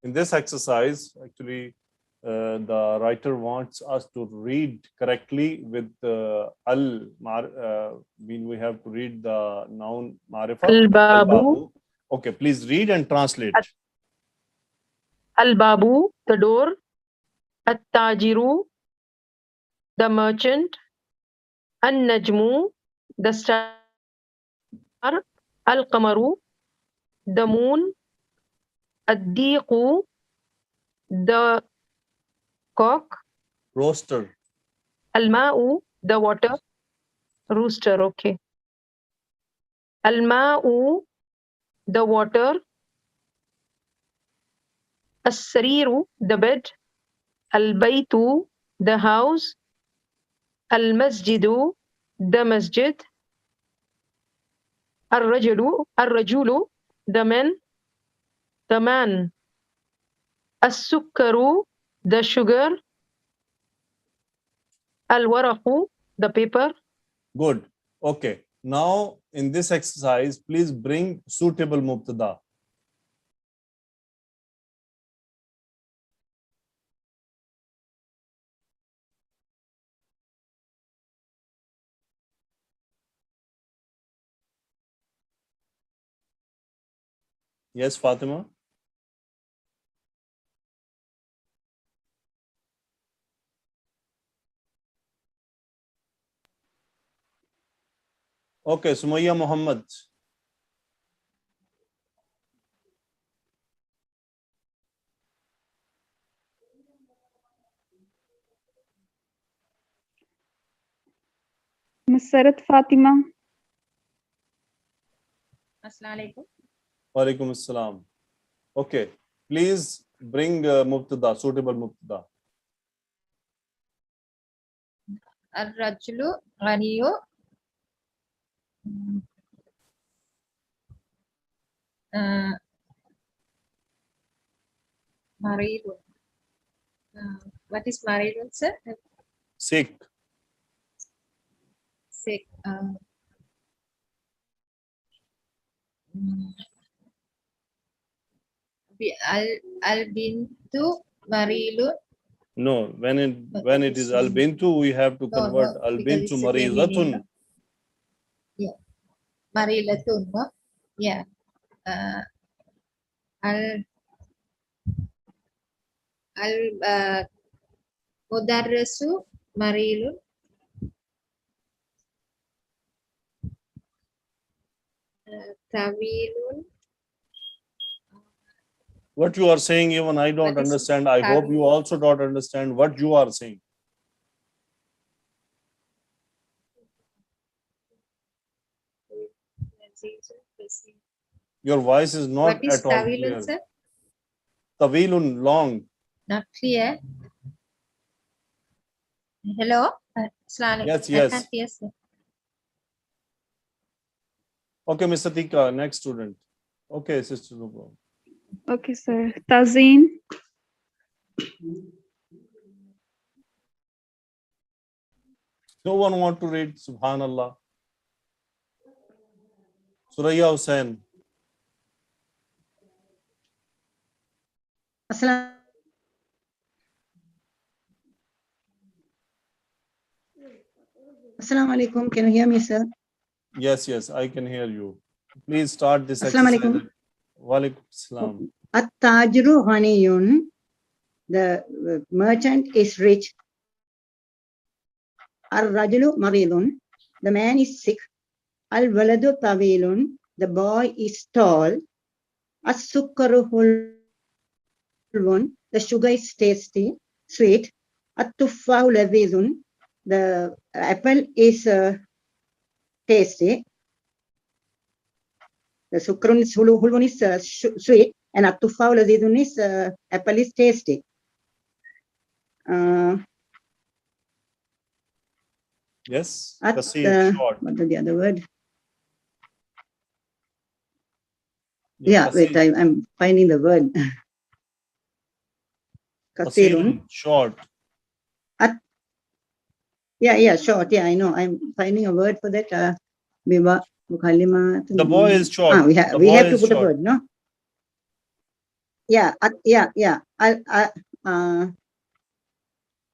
in this exercise, actually, the writer wants us to read correctly with mean we have to read the noun marifa. Al-babu. Okay, please read and translate. Al-babu, the door. At-tajiru, the merchant. An-najmu, the star. Al-qamaru, the moon. Ad-diqu, the cock. Roaster. Al-ma'u, the water. Rooster, okay. Al-ma'u, the water. As-sariru, the bed. Al-baytu, the house. Al-masjidu, the masjid. Ar-rajulu, the man. The man. As-sukkaru, the sugar. Al-waraqu, the paper. Good. Okay. Now, in this exercise, please bring suitable mubtada. Yes, Fatima. Okay, Sumayya Muhammad. Masarat Fatima. Assalamu alaikum. Walaikum assalam. Okay, please bring mubtada, suitable mubtada. Ar-rajulu ghaniyu. Maridun. What is maridun, sir? Sick. Sick. Al-bintu marilun. No, when it is al-bintu, we have to convert al-bintu maridatun. Yeah. Marilatun, no? Yeah. Mudarrisu marilun. Tawilun. What you are saying, even I don't understand. I hope you also don't understand what you are saying. Your voice is not What is at all tawilun, clear. sir? Tawilun, long. Not clear. Hello? Assalamu alaikum. Yes, I yes. can't hear, sir. Okay, Mr. Tika, next student. Okay, sister. No problem. Okay, sir. Tazeen. No one want to read Subhanallah. Suraya Hussain. Assalamu alaikum. Can you hear me, sir? Yes, yes, I can hear you. Please start this Assalamu exercise. alaikum. Walaikum salam. At-tajiru ghaniyun. The merchant is rich. Ar-rajulu maridun. The man is sick. Al-waladu tawilun, the boy is tall. As-sukkaru hulwun, the sugar is tasty, sweet. At-tuffahu ladhizun, the apple is tasty. The sukrun is hulwun is sweet, and at-tuffahu ladhizun is apple is tasty. Yes. At Kasir, short. what is the other word? Yeah, Yeah, wait, I'm finding the word. Kasirun. Kasirun, short. Yeah, short. Yeah, I know. I'm finding a word for that. The boy is short. We The have boy to is put a short. word, no? Yeah.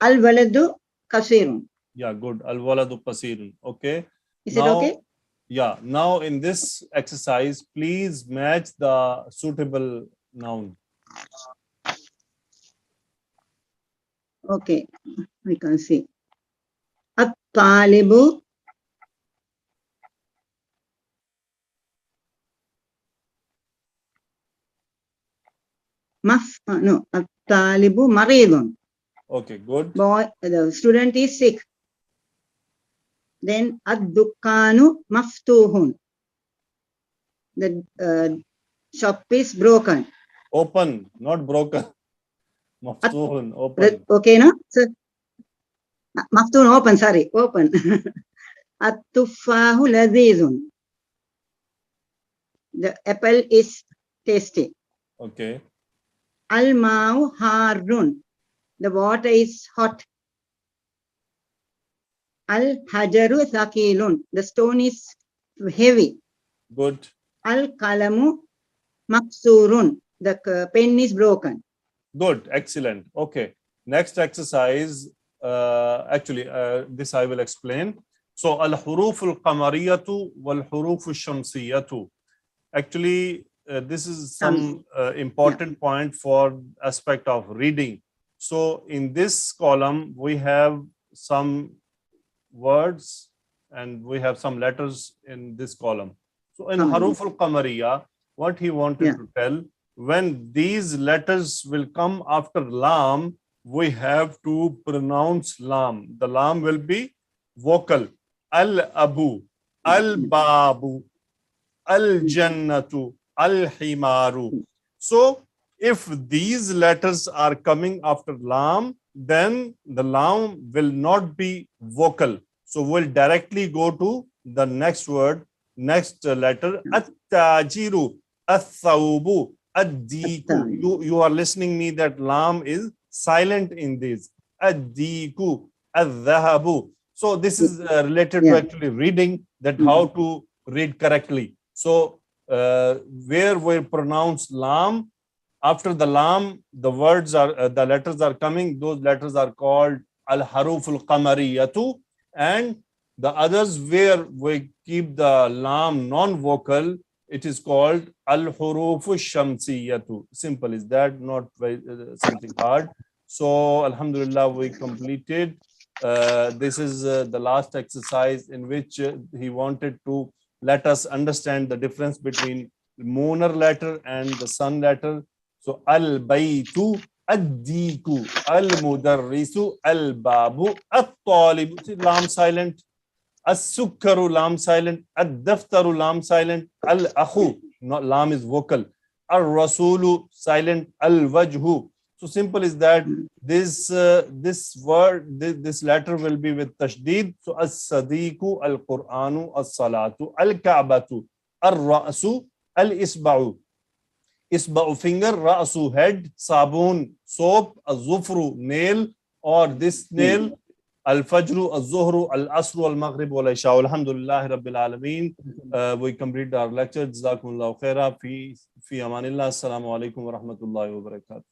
Al-waladu kasirun. Yeah, good. Al-waladu kasirun. Okay. Is it okay? Yeah. Now in this exercise, please match the suitable noun. Okay, we can see. At-talibu at-talibu maridun. Okay, good. Boy, the student is sick. Then ad-dukkanu maftuhun. The shop is broken. Open, not broken. Maftuhun, open. Okay, no? So, maftuhun, open, sorry, open. At-tuffahu ladhizun. The apple is tasty. Okay. Al-ma'u harun. The water is hot. Al-hajaru thaqilun. The stone is heavy. Good. Al-kalamu maksurun. The pen is broken. Good. Excellent. Okay. Next exercise. This I will explain. So, al-huruf al-qamariyatu wal-huruf al-shamsiyatu. Actually, this is some important point for aspect of reading. So in this column, we have some words and we have some letters in this column. So in Haruf al-Qamariya, what he wanted to tell, when these letters will come after Lam, we have to pronounce Lam. The Lam will be vocal. Al-Abu, Al-Babu, Al-Jannatu, Al-Himaru. So if these letters are coming after Lam, then the Lam will not be vocal. So we'll directly go to the next word, next letter. At-Tajiru, At-Thawbu, Ad-Diku. You are listening me that Lam is silent in this. Ad-Diku, Ad-Dhahabu. So this is related to actually reading, that how to read correctly. So where we pronounce Lam, after the Lam, the words are, the letters are coming, those letters are called Al-Haruf al-Qamariyatu, and the others where we keep the Lam non-vocal, it is called Al-Huruf al-Shamsiyatu. Simple is that, not very, something hard. So Alhamdulillah, we completed. This is the last exercise in which he wanted to let us understand the difference between lunar letter and the sun letter. So al-baytu, ad-diku, al-mudarrisu, al-babu, at-talibu, lam silent, as-sukkaru, lam silent, ad-daftaru, lam silent, al-akhu, not lam is vocal, al-rasulu, silent, al-wajhu. So simple is that this this letter will be with tashdid. So as-sadiqu, al-Qur'anu, as-salatu, al-ka'batu, al-ra'su, al-isba'u. Isba'u finger, ra'su head, sabun soap, az-zufru nail, or this nail, al-fajru, az-zuhru, al-asru, al-maghrib, wal-isha. Alhamdulillah Rabbil Alameen. We complete our lecture. Jazakumullahu khaira. Fi amanillah. Assalamu alaikum wa rahmatullahi wa barakatuh.